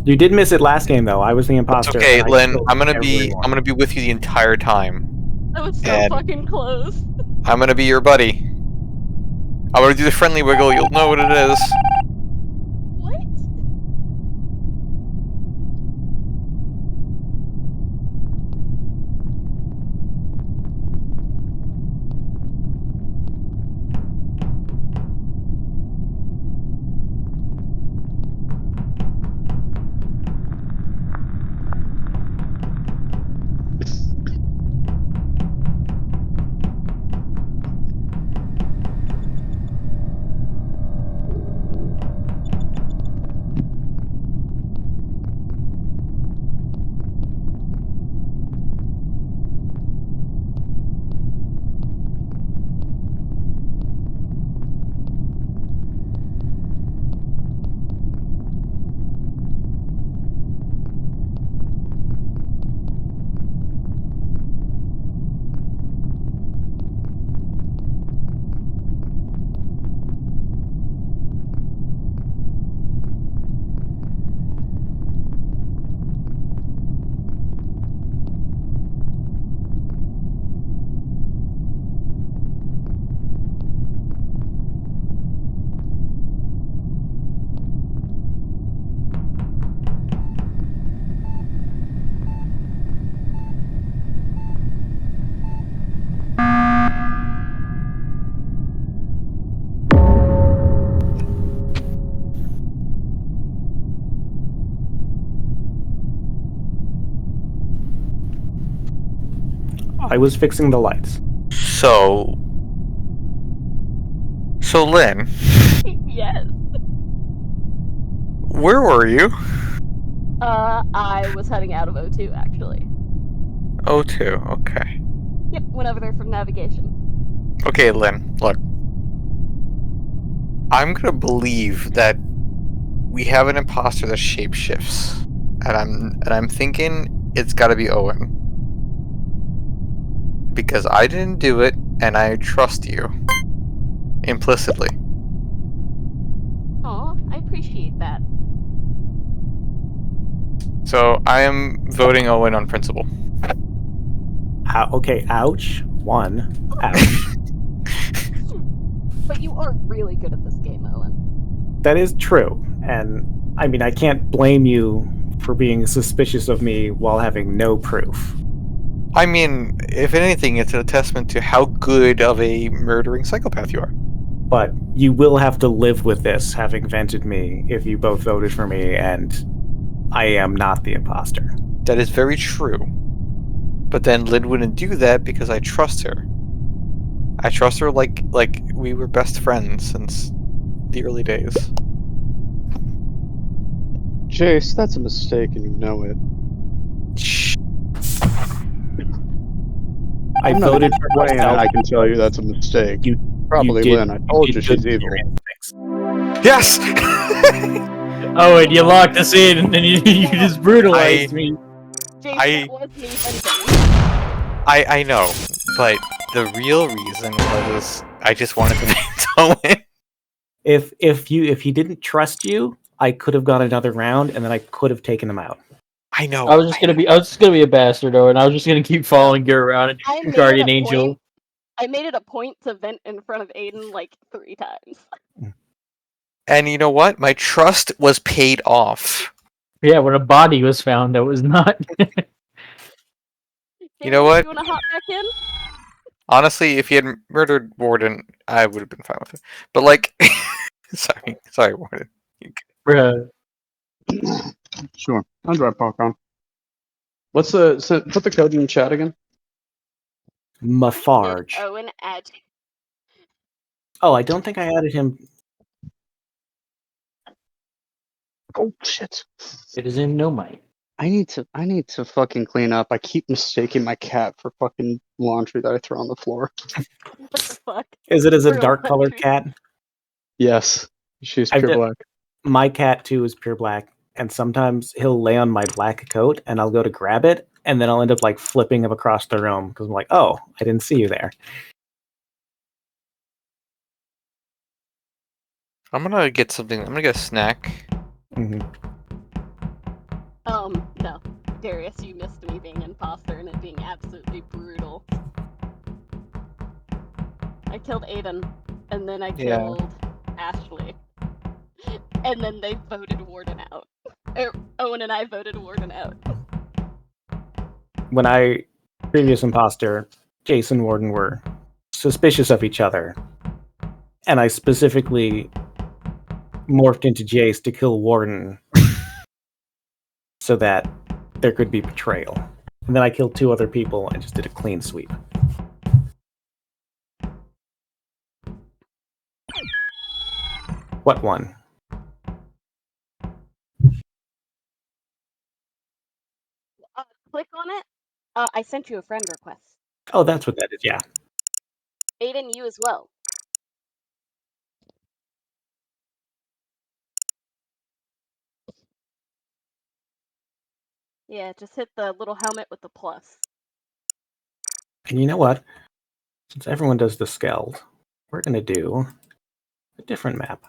You did miss it last game, though. I was the imposter. Okay, and I Lynn, killed I'm gonna be everyone. with you the entire time. I was so And- fucking close. I'm gonna be your buddy. I'm gonna do the friendly wiggle. You'll know what it is. What? I was fixing the lights. So Lynn, Yes. where were you? I was heading out of O2 actually. O2, okay. Yep, went over there from navigation. Okay, Lynn, look. I'm gonna believe that we have an imposter that shapeshifts. And I'm thinking it's gotta be Owen. Because I didn't do it, and I trust you. Implicitly. Aw, I appreciate that. So I am voting Owen on principle. Okay, ouch. One. Ouch. But you are really good at this game, Owen. That is true. And I mean, I can't blame you for being suspicious of me while having no proof. I mean, if anything, it's a testament to how good of a murdering psychopath you are. But you will have to live with this, having vented me, if you both voted for me, and I am not the imposter. That is very true. But then Lynn wouldn't do that because I trust her. I trust her like we were best friends since the early days. Jace, that's a mistake and you know it. Shh. I I'm not voted for playing myself. I can tell you that's a mistake. You Probably did, Lynn. I told you did she's good with evil. your instincts. Yes! Oh, and you locked us in, and then you just brutalized me. Jace, that was me venting. I know, but the real reason was I just wanted to vent Owen. If he didn't trust you, I could have gone another round, and then I could have taken him out. I know. I was just gonna be a bastard, though, and I was just gonna keep following you around and I made guardian it a angel. point. I made it a point to vent in front of Aiden like 3 times. And you know what? My trust was paid off. Yeah, when a body was found that was not. You know Darius, what? you wanna hop back in? Honestly, if he had murdered Warden, I would have been fine with it. But like, sorry, Warden. Bruh. Sure. I'll drive popcorn. What's put the code in the chat again? Mafarge. Owen add. Oh, I don't think I added him. Oh shit. It is in no might. I need to fucking clean up. I keep mistaking my cat for fucking laundry that I throw on the floor. What the fuck? Is it as a For dark colored laundry. cat? Yes. She's I've pure done- black. My cat too is pure black, and sometimes he'll lay on my black coat, and I'll go to grab it, and then I'll end up like flipping him across the room because I'm like, oh, I didn't see you there. I'm gonna get something. I'm gonna get a snack. Hmm. No. Darius, you missed me being imposter and it being absolutely brutal. I killed Aiden, and then I Yeah. killed Ashley. And then they voted Warden out. Owen and I voted Warden out. When I previous imposter, Jason Warden were suspicious of each other, and I specifically morphed into Jace to kill Warden so that there could be betrayal. And then I killed 2 other people and just did a clean sweep. What one? Click on it. I sent you a friend request. Oh, that's what that is, yeah. Aiden, you as well. Yeah, just hit the little helmet with the plus. And you know what? Since everyone does the Skeld, we're going to do a different map.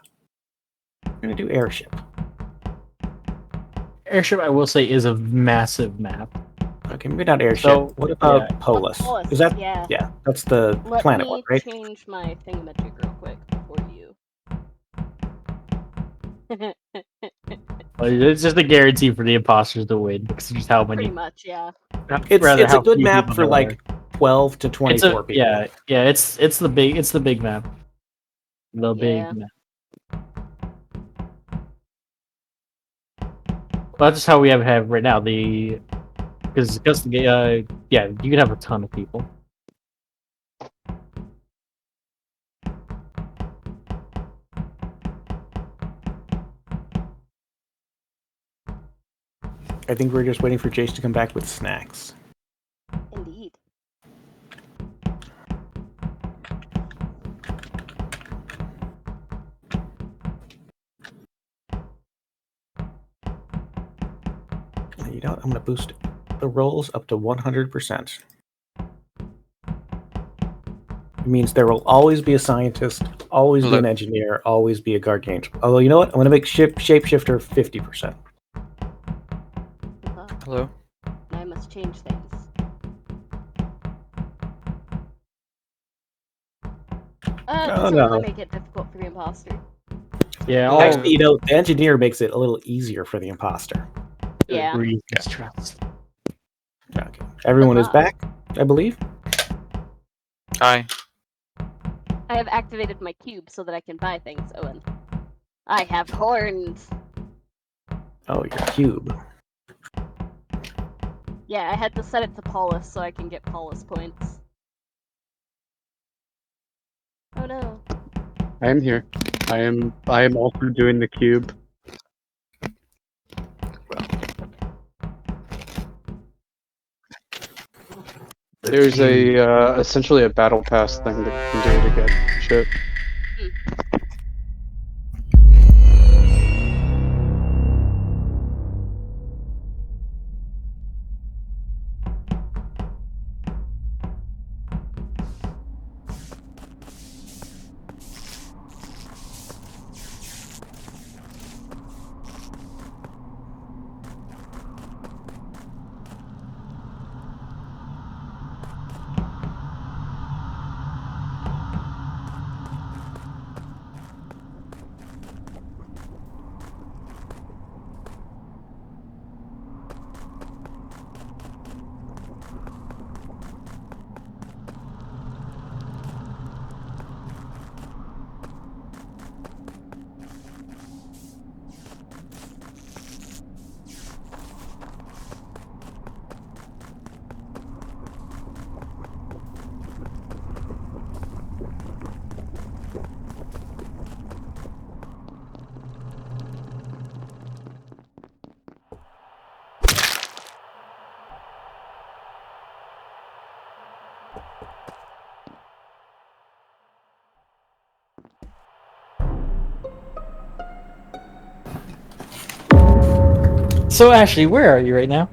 We're going to do Airship. Airship, I will say, is a massive map. Okay, maybe not Airship. So, what about yeah. Polis? Polis, Is that? yeah. Yeah, that's the Let planet me one, right? change my thingamajig real quick for you. It's just a guarantee for the imposters to win because of just how many. Pretty much, yeah. It's a how good few map people for there like are. 12 to 24 people. Yeah. It's the big map. The Yeah. big map. Well, that's just how we have right now. The because yeah, you can have a ton of people. I think we're just waiting for Jace to come back with snacks. Indeed. You know what? I'm going to boost the rolls up to 100%. It means there will always be a scientist, always be an engineer, always be a guard angel. Although, you know what? I'm going to make shapeshifter 50%. Hello. I must change things. Doesn't really make it difficult for the imposter. Yeah, Actually, you know, the engineer makes it a little easier for the imposter. Yeah. Trust. Okay. Everyone is back, I believe. Hi. I have activated my cube so that I can buy things, Owen. I have horns! Oh, your cube. Yeah, I had to set it to Paulus so I can get Paulus points. Oh no. I am here. I am also doing the cube. There's a essentially a battle pass thing that you can do to get shit. So Ashley, where are you right now?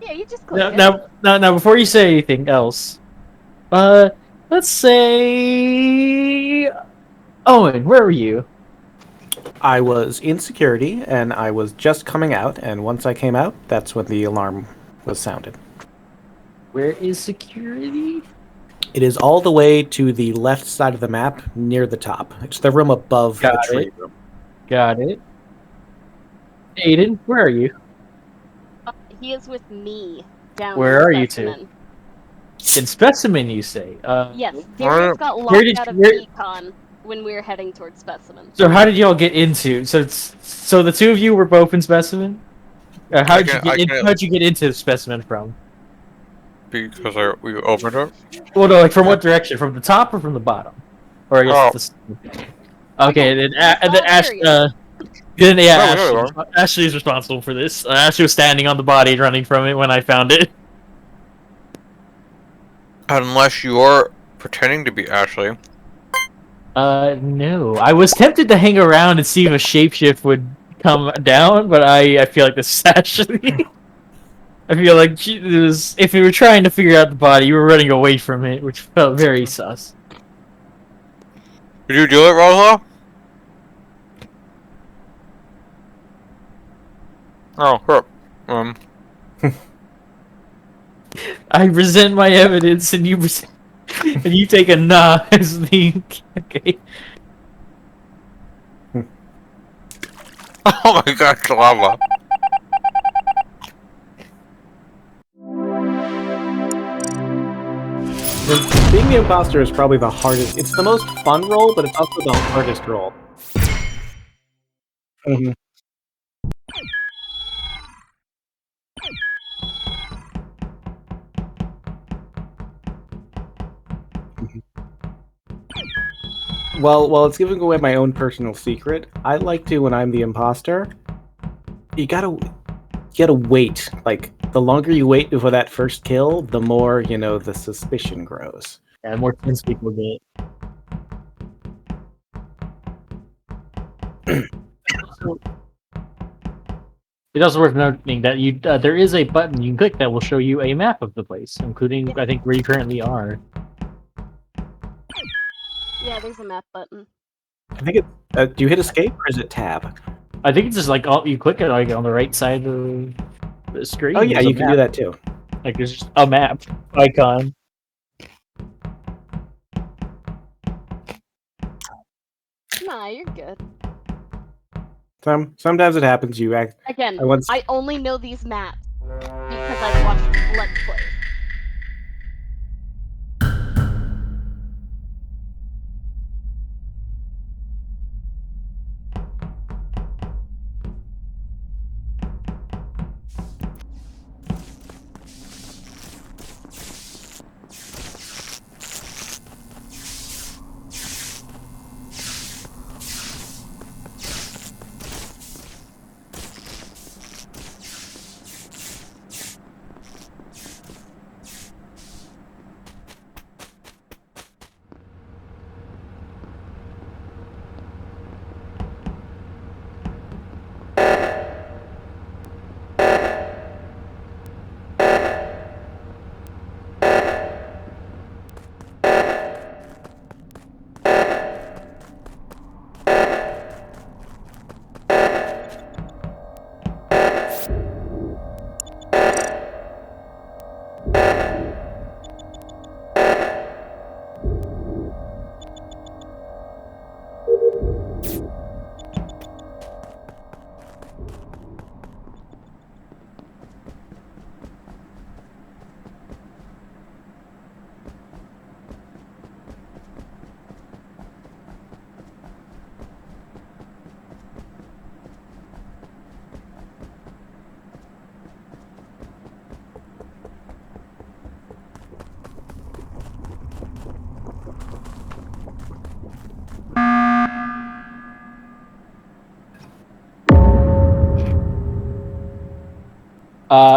Yeah, you just click it. Now, before you say anything else, let's say, Owen, where were you? I was in security, and I was just coming out, and once I came out, that's when the alarm was sounded. Where is security? It is all the way to the left side of the map, near the top. It's the room above the tree room. Got it. Aiden, where are you? He is with me down Where in are you Specimen. two? In Specimen, you say? Yes, Darius got locked out of Econ when we were heading towards Specimen. So how did y'all get into? So the two of you were both in Specimen. How'd you get into Specimen from? Because we opened it. Well, no, like from what direction? From the top or from the bottom? Or I guess okay, then Ashley is responsible for this. Ashley was standing on the body, running from it when I found it. Unless you're pretending to be Ashley. No. I was tempted to hang around and see if a shapeshift would come down, but I feel like this is Ashley. I feel like if we were trying to figure out the body, you were running away from it, which felt very sus. Did you do it, Rosyla? Oh, crap. I present my evidence, and you take a nah as the okay. Oh my god, lava. Being the imposter is probably the hardest. It's the most fun role, but it's also the hardest role. Mhm. Well, it's giving away my own personal secret. I like to, when I'm the imposter, you gotta wait. Like, the longer you wait before that first kill, the more, the suspicion grows. Yeah, the more tense people get. It's also worth noting that there is a button you can click that will show you a map of the place, including, I think, where you currently are. Yeah, there's a map button. I think it. Do you hit escape or is it tab? I think it's just like you click it like on the right side of the screen. Oh yeah, there's a you can map. do that too. Like there's just a map icon. Nah, you're good. Sometimes it happens. You act. Again, once. I only know these maps because I've watched Let's Play.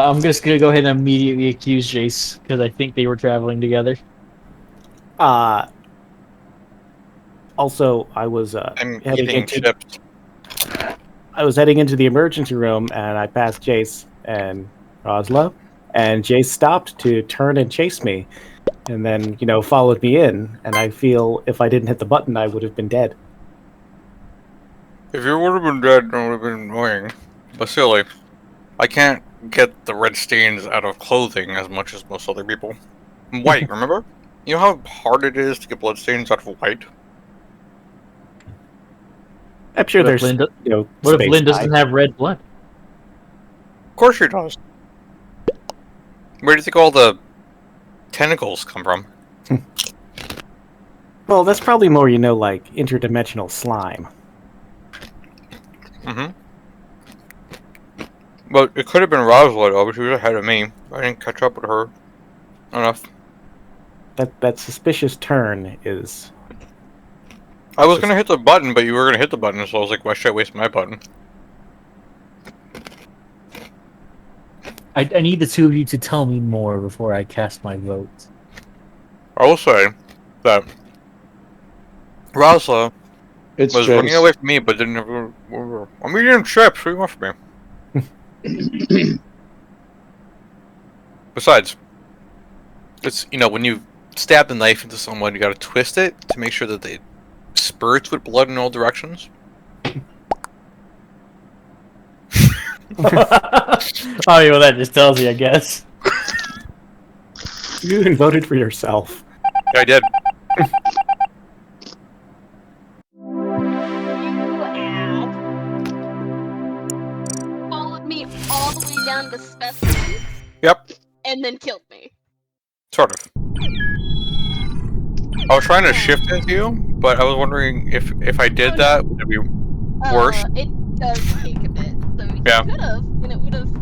I'm just gonna go ahead and immediately accuse Jace because I think they were traveling together. Also, I was I'm heading eating into. chips. I was heading into the emergency room, and I passed Jace and Rosyla, and Jace stopped to turn and chase me, and then followed me in. And I feel if I didn't hit the button, I would have been dead. If you would have been dead, it would have been annoying. But silly. I can't get the red stains out of clothing as much as most other people. White, remember? You know how hard it is to get blood stains out of white? I'm sure What if there's What if space Lynn dye. doesn't have red blood? Of course she does. Where do you think all the tentacles come from? Well, that's probably more like interdimensional slime. Mm-hmm. But it could have been Rosyla, though, but she was ahead of me. I didn't catch up with her enough. That suspicious turn is. I was gonna hit the button, but you were gonna hit the button, so I was like, why should I waste my button? I need the two of you to tell me more before I cast my vote. I will say that Rosyla It's was Jace. running away from me, but didn't ever. I'm eating chips. What do you want from me? Besides, it's when you stab the knife into someone, you gotta twist it to make sure that it spurts with blood in all directions. Oh, yeah, well, that just tells you, I guess. You even voted for yourself. Yeah, I did. Followed me all the way down to specimen. Yep. And then killed me. Sort of. I was trying to shift into you, but I was wondering if I did that, would it be worse? It does take a bit, so he Yeah. could have, and it would have,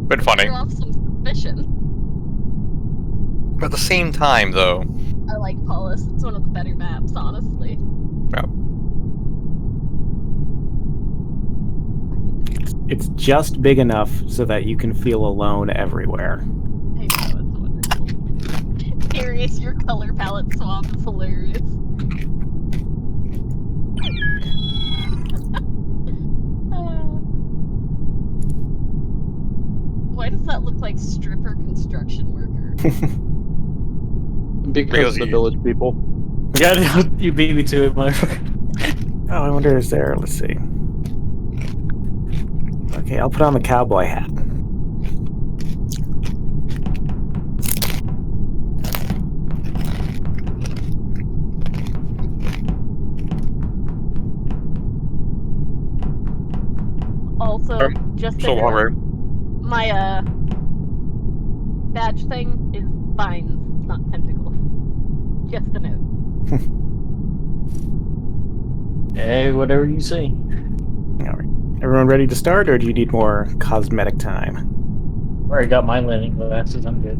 Been funny. threw off some suspicion. But at the same time, though, I like Paulus. It's one of the better maps, honestly. It's just big enough so that you can feel alone everywhere. I know, it's wonderful. Darius, your color palette swap is hilarious. Why does that look like stripper construction worker? Because of the village people. Yeah, you beat me to it, motherfucker. Oh, I wonder, is there... Let's see. Okay, I'll put on the cowboy hat. Also, just so a hungry. note, my badge thing is vines, not tentacle. Just a note. Hey, whatever you say. All right. Everyone ready to start, or do you need more cosmetic time? I already got my landing glasses. I'm good.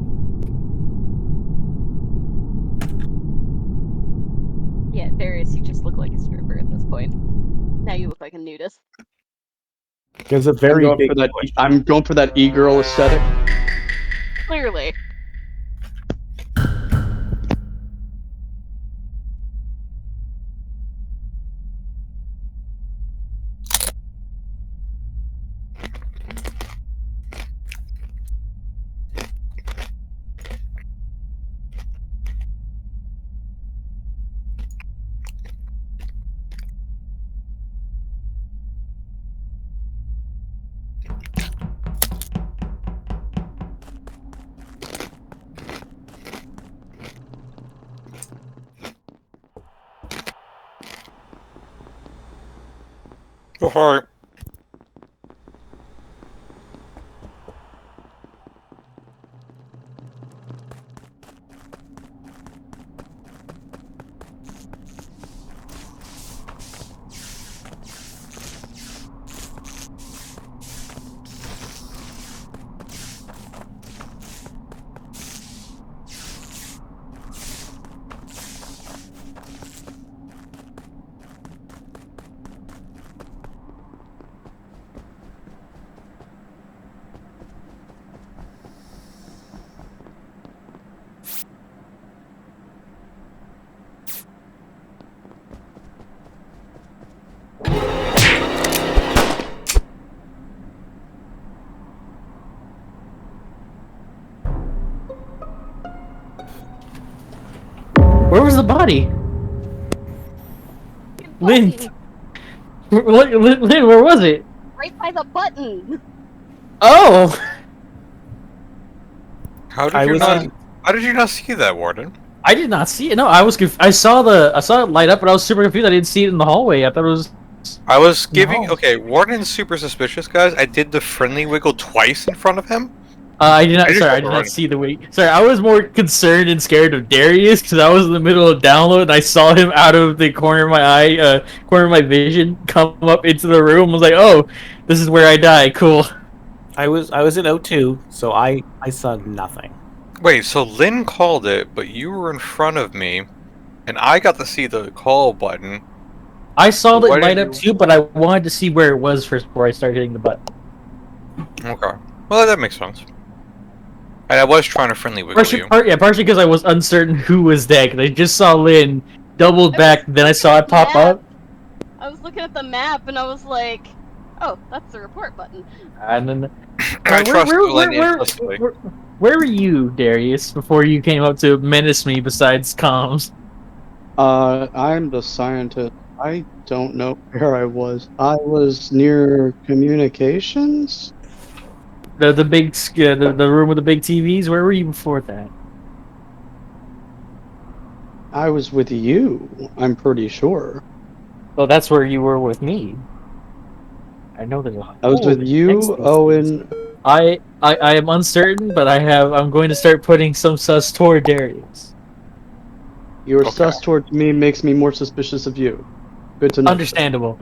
Yeah, Darius, you just look like a stripper at this point. Now you look like a nudist. There's a very big push. I'm going for that e-girl aesthetic. Clearly. Go for it. Where was the body? Lynn! Lynn, where was it? Right by the button! Oh! How did you not see that, Warden? I did not see it. No, I was I saw it light up, but I was super confused. I didn't see it in the hallway. I thought it was. I was giving. Okay, Warden's super suspicious, guys. I did the friendly wiggle twice in front of him. I did not. I did not see the wait. Sorry, I was more concerned and scared of Darius because I was in the middle of download and I saw him out of the corner of my eye, corner of my vision, come up into the room. I was like, "Oh, this is where I die." Cool. I was in O2, so I saw nothing. Wait, so Lynn called it, but you were in front of me, and I got to see the call button. I saw it light up too, but I wanted to see where it was first before I started hitting the button. Okay, well that makes sense. And I was trying to friendly wiggle you. Partially because I was uncertain who was that, because I just saw Lynn, doubled back, then I saw it pop up. I was looking at the map and I was like, oh, that's the report button. And then... I trust Lynn implicitly. Where were you, Darius, before you came up to menace me besides comms? I'm the scientist. I don't know where I was. I was near communications? The big the room with the big TVs. Where were you before that? I was with you. I'm pretty sure. Well, that's where you were with me. I know there's a. I was with you, Owen. I am uncertain, but I'm going to start putting some sus toward Darius. Your Okay. sus towards me makes me more suspicious of you. Good to know. Understandable.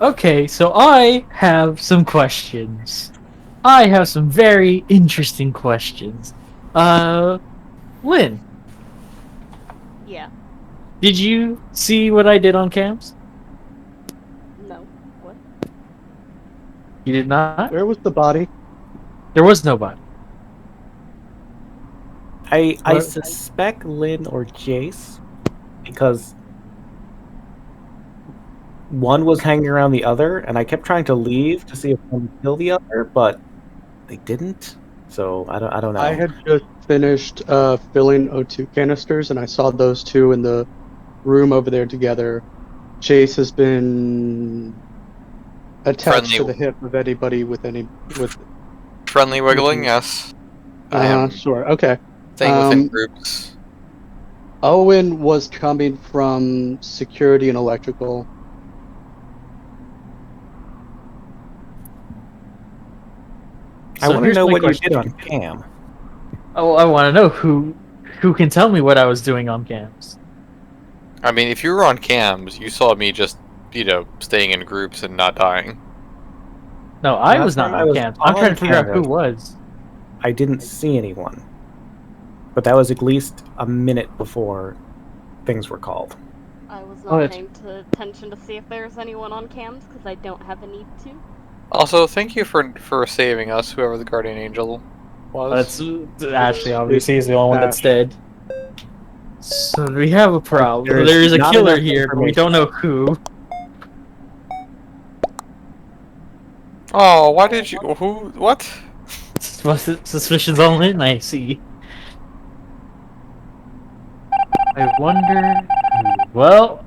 Okay, so I have some questions. I have some very interesting questions. Lynn, Yeah. did you see what I did on cams? No. What? You did not? Where was the body? There was nobody. I What? suspect Lynn or Jace because one was hanging around the other, and I kept trying to leave to see if one would kill the other, but they didn't. So I don't know. I had just finished filling O2 canisters, and I saw those two in the room over there together. Chase has been attached Friendly, to the hip of anybody with friendly wiggling. Yes, I am Sure. Okay. staying within groups. Owen was coming from security and electrical. I want to here's know my what question. you did on cam. Oh, I want to know who can tell me what I was doing on cams. I mean, if you were on cams, you saw me just, staying in groups and not dying. No, I Last was not time I on was cams. I'm on trying to figure out who camera. was. I didn't see anyone, but that was at least a minute before things were called. I was Oh, not it's- paying attention to see if there's anyone on cams because I don't have a need to. Also, thank you for saving us, whoever the guardian angel was. That's Ashley. Obviously, is the only one that's Ash. dead. So we have a problem. There's There is a not killer enough here, but we information. don't know who. Oh, why did you? Who? What? Suspicions on Lynn, I see. I wonder. Well,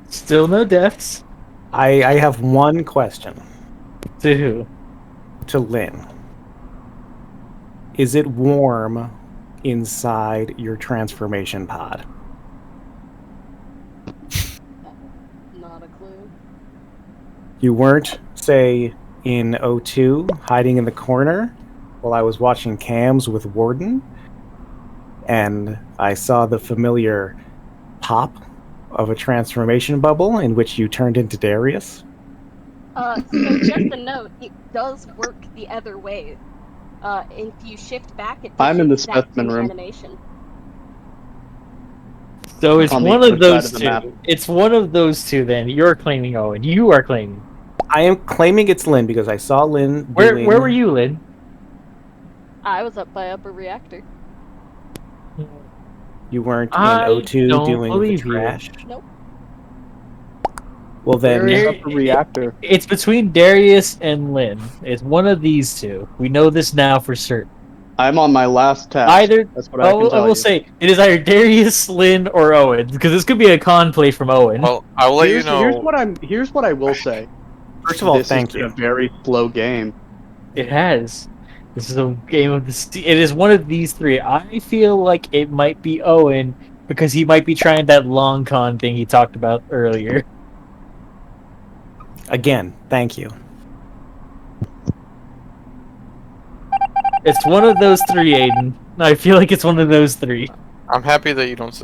still no deaths. I have one question To who? to Lynn. Is it warm inside your transformation pod? Not a clue. You weren't, say, in O2, hiding in the corner while I was watching cams with Warden, and I saw the familiar pop of a transformation bubble in which you turned into Darius? So just a note, it does work the other way. If you shift back, it I'm in the pushes back specimen to room. animation. So it's On the one other of those side of the two. map. It's one of those two. Then you're claiming Owen. You are claiming. I am claiming it's Lynn because I saw Lynn Where were you, Lynn? I was up by upper reactor. You weren't in I O2 don't doing the believe you. trash? Nope. Well Where then, is There- upper reactor? It's between Darius and Lynn. It's one of these two. We know this now for certain. I'm on my last task. Either That's what I can I tell will you. say it is either Darius, Lynn, or Owen, because this could be a con play from Owen. Well, I will let you Here's know. what I will say. first of all, This has thank been you. a very slow game. It has. This is a game of the. It is one of these three. I feel like it might be Owen because he might be trying that long con thing he talked about earlier. Again, thank you. It's one of those three, Aiden. I feel like it's one of those three. I'm happy that you don't.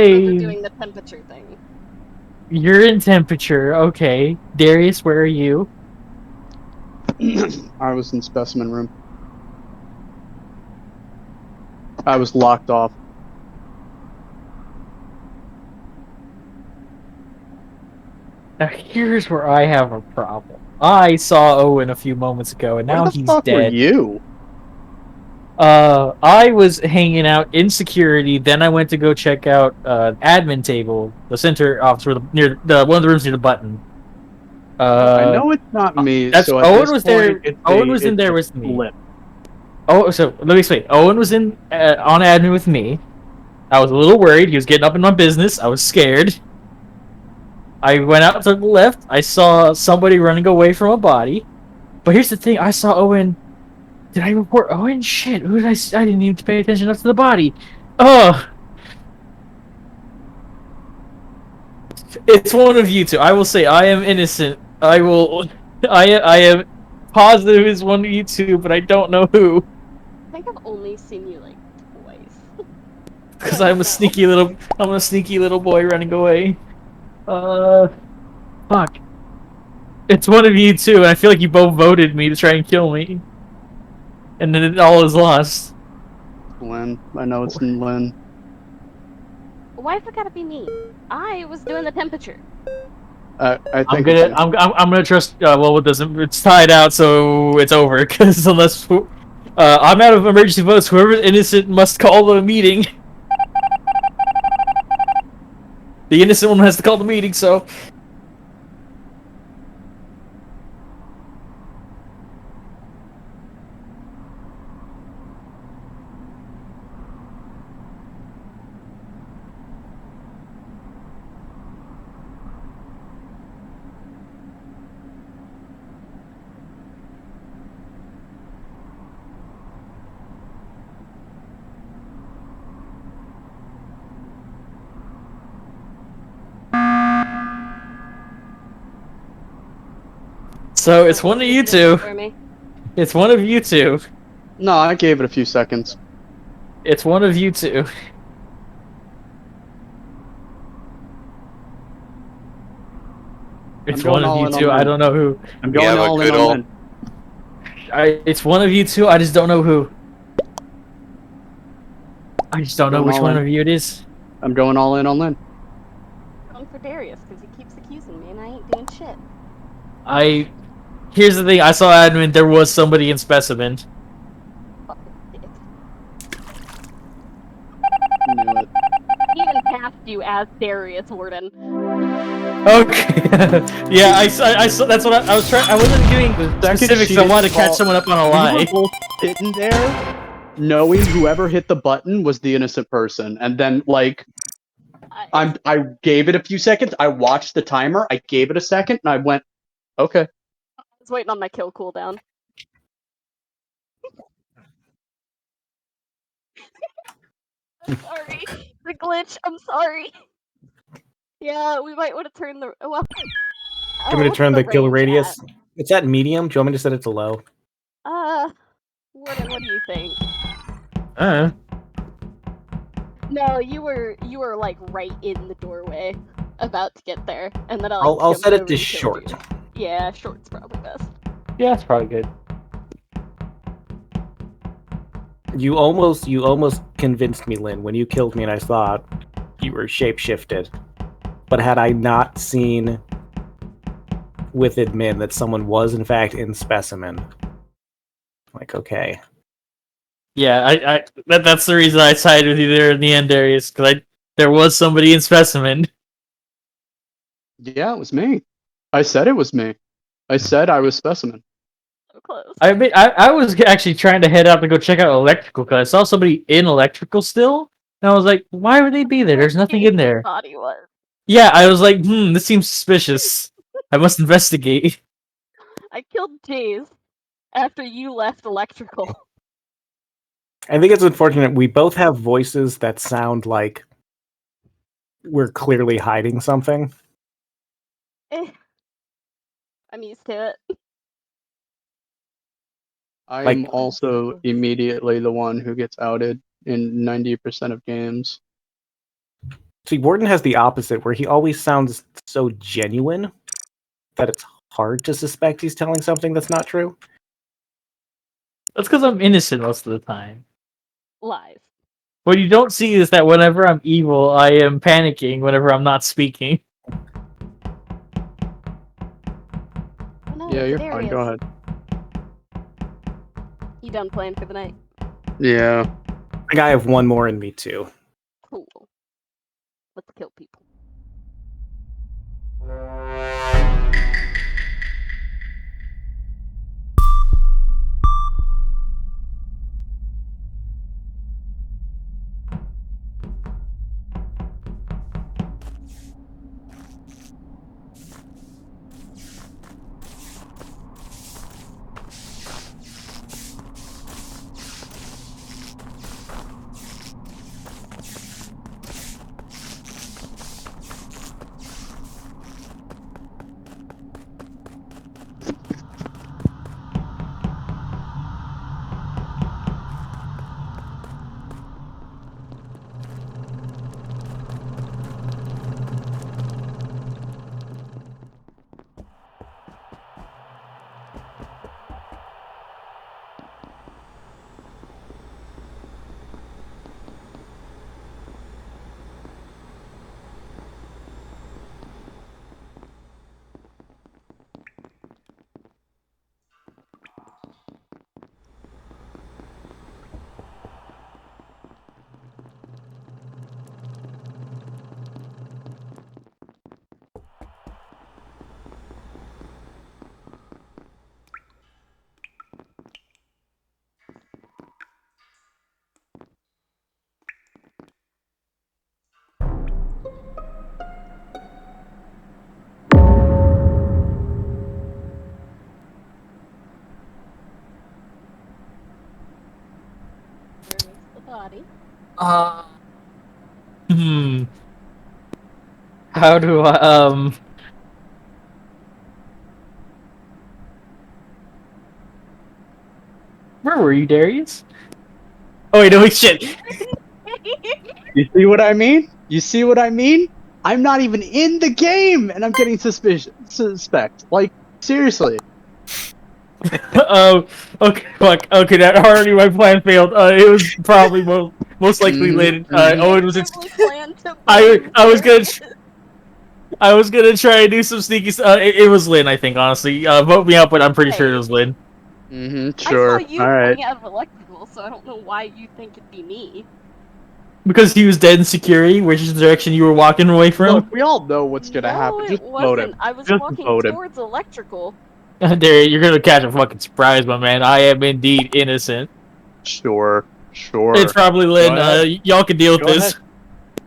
They're doing the temperature thing. You're in temperature, okay. Darius, where are you? I was in specimen room. I was locked off. Now here's where I have a problem. I saw Owen a few moments ago, and Where now the he's fuck were dead. you? I was hanging out in security. Then I went to go check out admin table, the center office, where near the one of the rooms near the button. I know it's not me, That's so at Owen this was point, there. Owen was in it's there a with me. flip. Oh, so let me explain. Owen was in on admin with me. I was a little worried. He was getting up in my business. I was scared. I went out to the left. I saw somebody running away from a body. But here's the thing: I saw Owen. Did I report Owen? Shit! Who did I? I didn't even pay attention enough to the body. Oh, it's one of you two. I will say I am innocent. I will. I am positive it's one of you two, but I don't know who. I think I've only seen you like twice. Because I'm a sneaky little boy running away. Fuck. It's one of you two, and I feel like you both voted me to try and kill me. And then it all is lost. Lynn. I know it's Lynn. Why has it gotta be me? I was doing the temperature. I I'm think it's you. gonna trust. Well, it doesn't. It's tied out, so it's over. Because unless I'm out of emergency votes, whoever's innocent must call the meeting. The innocent one has to call the meeting. So it's one of you two. It's one of you two. No, I gave it a few seconds. It's one of you two. It's one of you two. I don't know who. I'm going all in on Lynn. It's one of you two. I just don't know who. I just don't know which one of you it is. I'm going all in on Lynn. I'm going for Darius because he keeps accusing me and I ain't doing shit. Here's the thing. I saw admin. There was somebody in specimen. Knew it. He even passed you as Darius, Warden. Okay. Yeah, I saw. That's what I was trying. I wasn't doing specifics. I wanted to catch someone up on a lie. We were both sitting there, knowing whoever hit the button was the innocent person, and then like, I gave it a few seconds. I watched the timer. I gave it a second, and I went, okay. I was waiting on my kill cooldown. I'm sorry. The glitch. I'm sorry. Yeah, we might want to turn the. Well, Do you want me to what's turn the kill range radius? at? It's at medium. Do you want me to set it to low? Warden, what do you think? Uh, No, you were like right in the doorway, about to get there, and then I'll jumped set it over to and killed short. you. Yeah, short's probably best. yeah, that's probably good. You almost convinced me, Lynn, when you killed me and I thought you were shapeshifted. But had I not seen with admin that someone was in fact in specimen, like, okay. Yeah, that's the reason I sided with you there in the end, Darius, because there was somebody in specimen. Yeah, it was me. I said it was me. I said I was specimen. So close. I was actually trying to head out to go check out electrical because I saw somebody in electrical still, and I was like, why would they be there? There's nothing in there. Body was. Yeah, I was like, this seems suspicious. I must investigate. I killed Jays after you left electrical. I think it's unfortunate we both have voices that sound like we're clearly hiding something. I'm used to it. I Like- am also immediately the one who gets outed in 90% of games. See, Warden has the opposite, where he always sounds so genuine that it's hard to suspect he's telling something that's not true. That's because I'm innocent most of the time. Lies. What you don't see is that whenever I'm evil, I am panicking whenever I'm not speaking. Oh no, Yeah, it's you're fine. Go Darius. ahead. You done playing for the night? Yeah. I think I have one more in me too. Cool. Let's kill people. Where's the body? Hmm. How do I Where were you, Darius? Oh wait, no shit. You see what I mean? You see what I mean? I'm not even in the game, and I'm getting suspect. Like, seriously. Oh, okay, fuck. Okay, that already my plan failed. It was probably most likely Lynn. Owen was. I was gonna. I was gonna try and do some sneaky. It was Lynn, I think. Honestly, vote me out, but I'm pretty sure it was Lynn. Sure. I saw you All right. coming out of electrical, so I don't know why you think it'd be me. Because he was dead in security, which is the direction you were walking away from. Look, we all know what's gonna happen. It Just wasn't. vote him. I was Just walking vote him. towards electrical. Darius, you're gonna catch a fucking surprise, my man. I am indeed innocent. Sure. It's probably Lynn. Y'all can deal with Go this.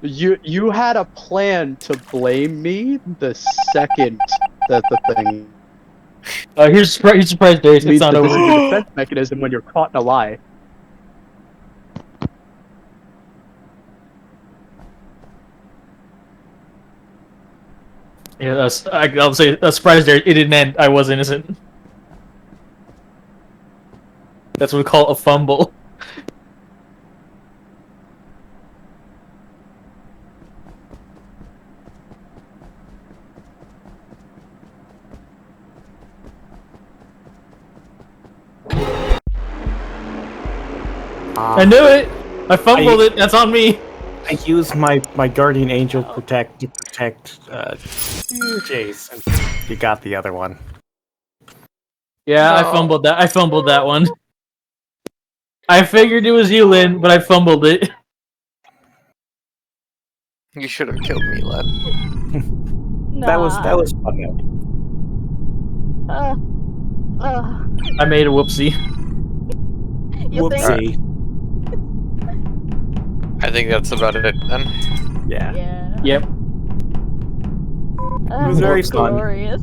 ahead. You had a plan to blame me the second that the thing Here's surprise, Darius. It's leads not to over. this is a defense mechanism when you're caught in a lie. Yeah, I'll say a surprise there. It didn't end. I was innocent. That's what we call a fumble. I knew it. I fumbled it. That's on me. I used my guardian angel to protect Jace, and you got the other one. Yeah, No. I fumbled that. I fumbled that one. I figured it was you, Lynn, but I fumbled it. You should have killed me, lad. That was fun though. I made a whoopsie. You think? Whoopsie. I think that's about it then. Yeah. Yeah. Yep. It was very fun. glorious.